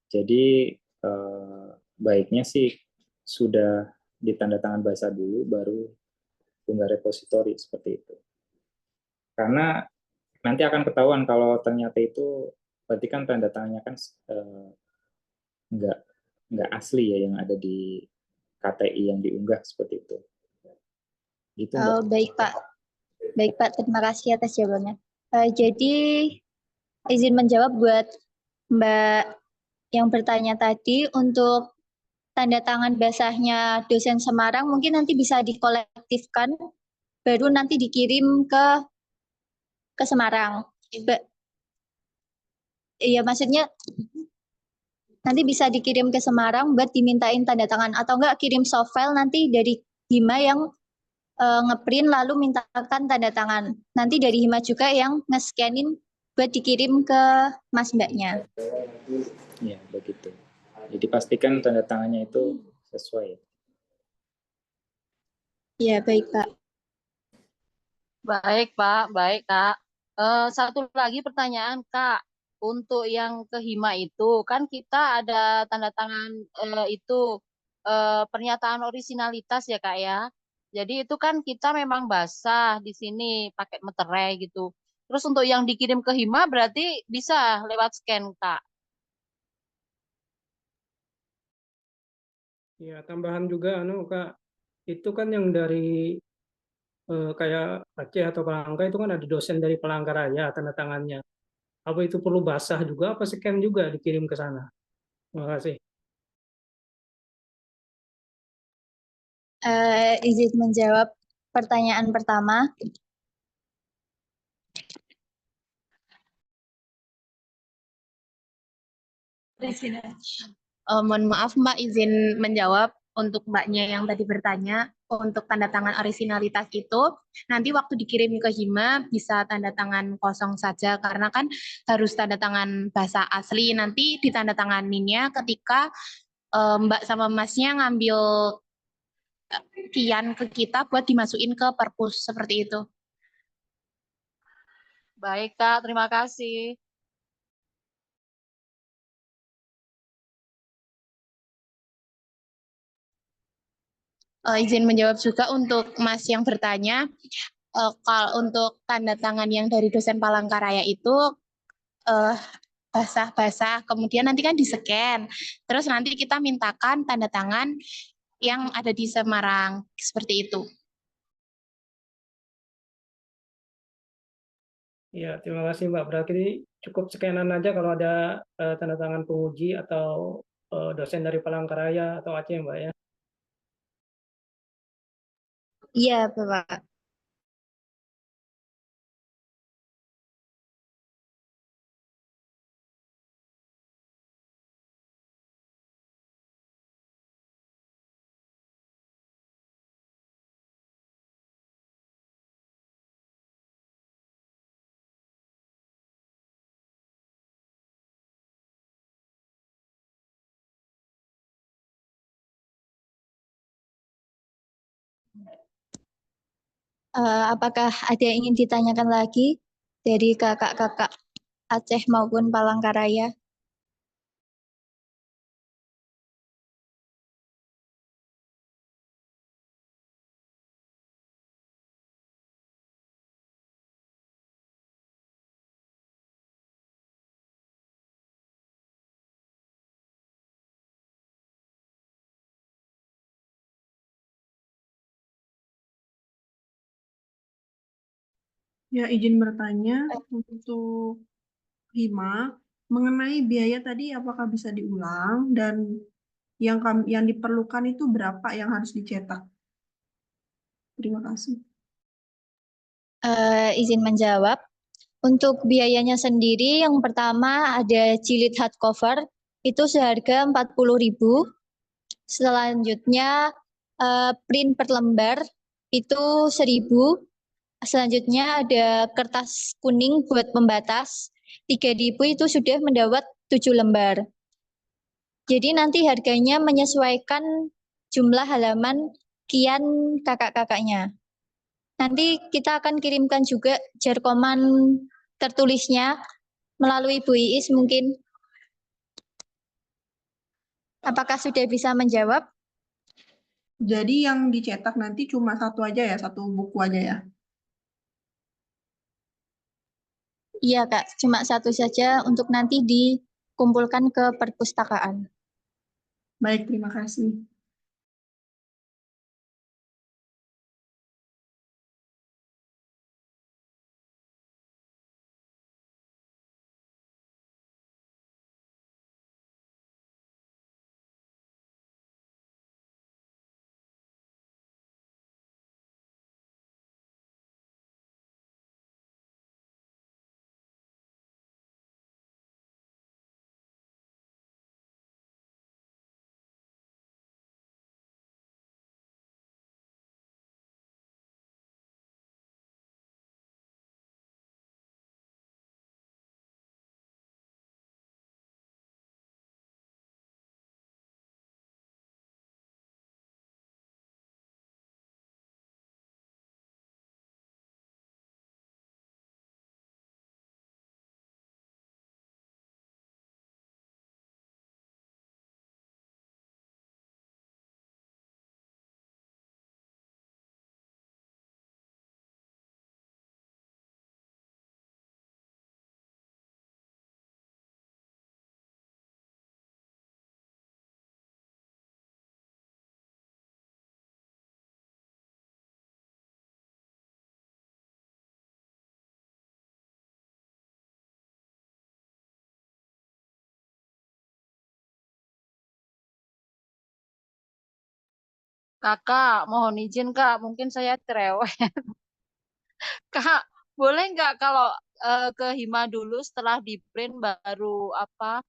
Jadi baiknya sih sudah ditandatangan basah dulu baru unggah repositori seperti itu. Karena nanti akan ketahuan kalau ternyata itu berarti kan tanda tangannya kan nggak asli ya yang ada di KTI yang diunggah seperti itu. Gitu, Mbak. Oh, baik Pak. Baik Pak, terima kasih atas jawabannya. Jadi izin menjawab buat Mbak yang bertanya tadi, untuk tanda tangan basahnya dosen Semarang mungkin nanti bisa dikolektifkan, baru nanti dikirim ke Semarang. Iya, maksudnya nanti bisa dikirim ke Semarang buat dimintain tanda tangan, atau enggak kirim soft file nanti dari Hima yang ngeprint lalu mintakan tanda tangan. Nanti dari Hima juga yang nge-scanin buat dikirim ke Mas Mbaknya. Ya, begitu. Jadi pastikan tanda tangannya itu sesuai. Ya, baik Pak. Baik, Pak. Baik, Kak. Satu lagi pertanyaan, Kak. Untuk yang ke Hima itu, kan kita ada tanda tangan itu pernyataan orisinalitas ya, Kak ya. Jadi itu kan kita memang basah di sini pakai meterai gitu. Terus untuk yang dikirim ke Hima berarti bisa lewat scan, Kak. Ya, tambahan juga Kak, itu kan yang dari kayak Aceh atau Palangka itu kan ada dosen dari Palangkaraya tanda tangannya. Apa itu perlu basah juga apa scan juga dikirim ke sana? Terima kasih. Izin menjawab pertanyaan pertama. Mohon maaf Mbak, izin menjawab untuk Mbaknya yang tadi bertanya, untuk tanda tangan orisinalitas itu nanti waktu dikirim ke Hima bisa tanda tangan kosong saja karena kan harus tanda tangan bahasa asli. Nanti ditandatanganinnya ketika Mbak sama Masnya ngambil kian ke kita buat dimasukin ke perpus seperti itu. Baik, Kak. Terima kasih. Izin menjawab juga untuk Mas yang bertanya, kalau untuk tanda tangan yang dari dosen Palangkaraya itu basah-basah, kemudian nanti kan di-scan, terus nanti kita mintakan tanda tangan yang ada di Semarang, seperti itu. Ya, terima kasih Mbak. Berarti cukup scanan aja kalau ada tanda tangan penguji atau dosen dari Palangkaraya atau Aceh Mbak ya. Iya, Bapak. Apakah ada yang ingin ditanyakan lagi dari kakak-kakak Aceh maupun Palangkaraya? Ya, izin bertanya untuk Hima mengenai biaya tadi apakah bisa diulang dan yang diperlukan itu berapa yang harus dicetak? Terima kasih. Izin menjawab. Untuk biayanya sendiri, yang pertama ada jilid hardcover, itu seharga 40.000. Selanjutnya print per lembar itu 1.000. Selanjutnya ada kertas kuning buat pembatas, 3.000 itu sudah mendapat 7 lembar. Jadi nanti harganya menyesuaikan jumlah halaman kian kakak-kakaknya. Nanti kita akan kirimkan juga jarkoman tertulisnya melalui Bu Iis mungkin. Apakah sudah bisa menjawab? Jadi yang dicetak nanti cuma satu aja ya, satu buku aja ya. Iya, Kak. Cuma satu saja untuk nanti dikumpulkan ke perpustakaan. Baik, terima kasih. Kakak, mohon izin Kak, mungkin saya cerewet. Kak, boleh nggak kalau ke Hima dulu setelah di print baru apa?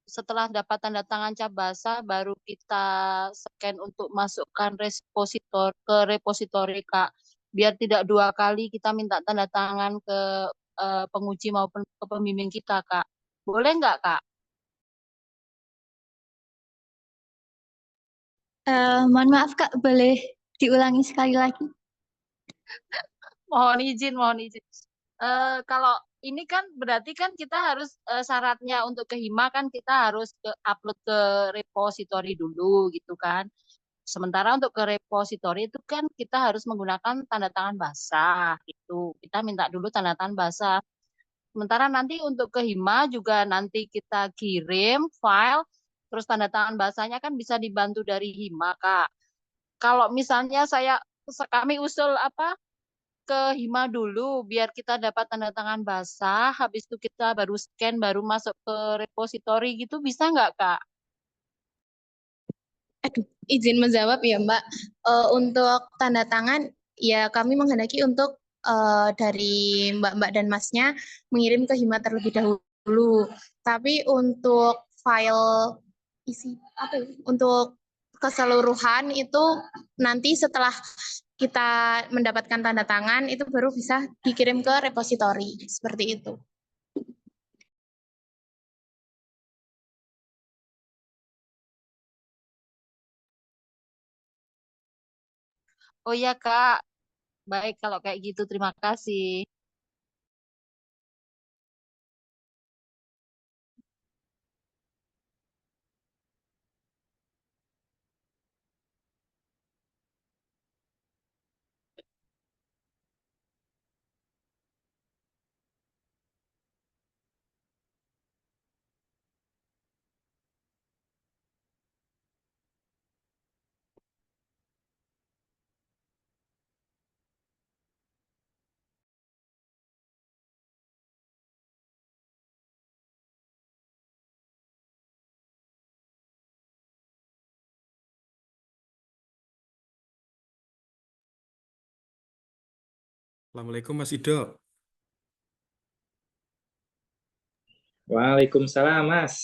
Setelah dapat tanda tangan cap basah baru kita scan untuk masukkan ke repositori Kak. Biar tidak dua kali kita minta tanda tangan ke penguji maupun ke pembimbing kita Kak. Boleh nggak Kak? Mohon maaf, Kak. Boleh diulangi sekali lagi? Mohon izin, mohon izin. Kalau ini kan berarti kan kita harus syaratnya untuk ke Hima kan kita harus upload ke repositori dulu gitu kan. Sementara untuk ke repositori itu kan kita harus menggunakan tanda tangan basah gitu. Kita minta dulu tanda tangan basah. Sementara nanti untuk ke Hima juga nanti kita kirim file, terus tanda tangan basahnya kan bisa dibantu dari Hima, Kak. Kalau misalnya kami usul apa ke Hima dulu biar kita dapat tanda tangan basah, habis itu kita baru scan, baru masuk ke repositori gitu, bisa nggak, Kak? Aduh, izin menjawab ya Mbak. Untuk tanda tangan, ya kami menghendaki untuk dari Mbak-Mbak dan Masnya mengirim ke Hima terlebih dahulu. Tapi untuk file isi apa ya? Untuk keseluruhan itu nanti setelah kita mendapatkan tanda tangan itu baru bisa dikirim ke repositori seperti itu. Oh iya, Kak. Baik kalau kayak gitu, terima kasih. Assalamualaikum Mas Ido. Waalaikumsalam, Mas.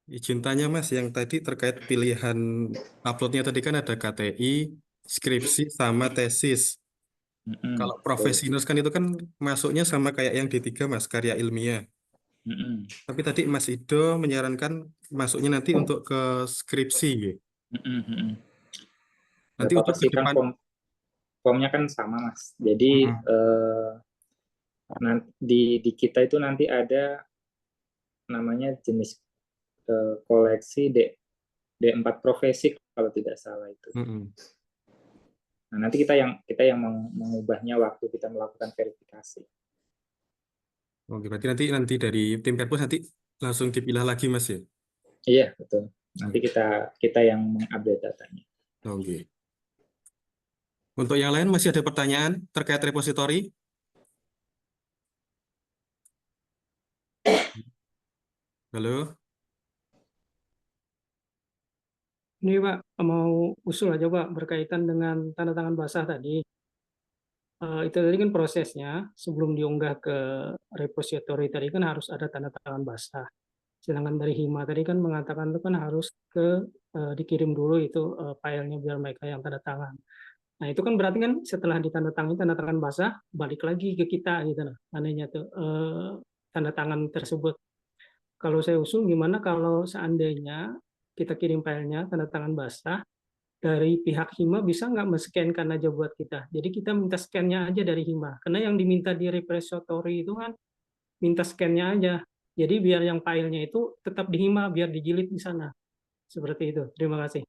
Izin tanya Mas, yang tadi terkait pilihan uploadnya tadi kan ada KTI, skripsi, sama tesis. Mm-mm, Kalau betul. profesional kan itu kan masuknya sama kayak yang D3 Mas, karya ilmiah. Mm-mm, Tapi tadi Mas Ido menyarankan masuknya nanti untuk ke skripsi. Gitu. mm-mm, mm-mm. Nggak Nanti apa-apa untuk ke sih, kan depan. formnya kan sama, Mas. Jadi di kita itu nanti ada namanya jenis koleksi D4 profesi kalau tidak salah itu. Nah, nanti kita yang mengubahnya waktu kita melakukan verifikasi. Oke, berarti nanti dari tim Perpus nanti langsung dipilah lagi Mas ya? Iya, betul. Nanti kita yang mengupdate datanya. Oke. Untuk yang lain masih ada pertanyaan terkait repositori? Halo? Ini Pak, mau usul aja Pak berkaitan dengan tanda tangan basah tadi. Itu tadi kan prosesnya sebelum diunggah ke repository tadi kan harus ada tanda tangan basah. Sedangkan dari Hima tadi kan mengatakan itu kan harus dikirim dulu itu filenya biar mereka yang tanda tangan. Nah itu kan berarti kan setelah ditandatangani tanda tangan basah balik lagi ke kita gitu nah anehnya tuh tanda tangan tersebut. Kalau saya usul gimana kalau seandainya kita kirim filenya tanda tangan basah dari pihak Hima bisa nggak men-scan-kan aja buat kita. Jadi kita minta scan-nya aja dari Hima. Karena yang diminta di repository itu kan minta scan-nya aja. Jadi biar yang filenya itu tetap di Hima, biar dijilid di sana. Seperti itu. Terima kasih.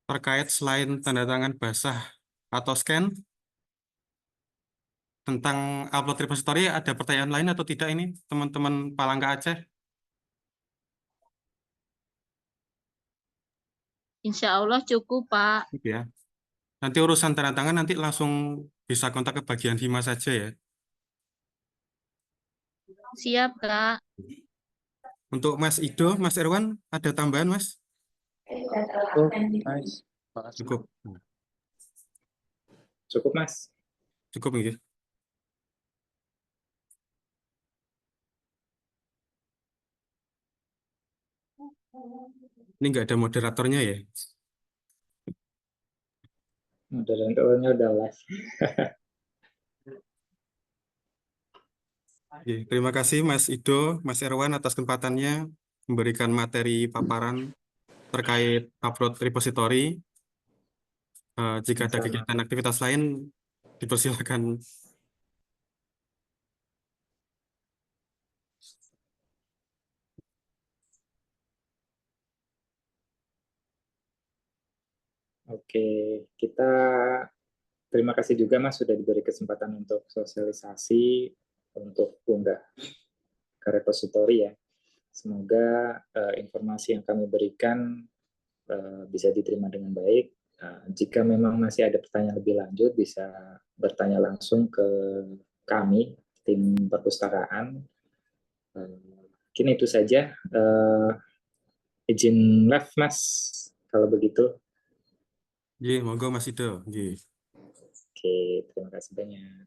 Terkait selain tanda tangan basah atau scan, tentang upload repository ada pertanyaan lain atau tidak ini teman-teman Palangka Aceh? Insya Allah cukup, Pak. Ya. Nanti urusan tanda tangan nanti langsung bisa kontak ke bagian Hima saja ya. Siap, Kak. Untuk Mas Ido, Mas Erwan, ada tambahan Mas? Cukup. Cukup, Mas. Cukup ya. Ini nggak ada moderatornya ya? Moderatornya udah live. Oke, terima kasih Mas Ido, Mas Erwan atas kesempatannya memberikan materi paparan terkait upload repository. Jika ada Sama. kegiatan aktivitas lain, dipersilakan. Oke, kita terima kasih juga Mas sudah diberi kesempatan untuk sosialisasi untuk unggah ke repository ya. Semoga informasi yang kami berikan bisa diterima dengan baik. Jika memang masih ada pertanyaan lebih lanjut, bisa bertanya langsung ke kami, tim perpustakaan. Mungkin itu saja. Izin live, Mas, kalau begitu. Nggih, monggo Mas Ido. Nggih. Oke, terima kasih banyak.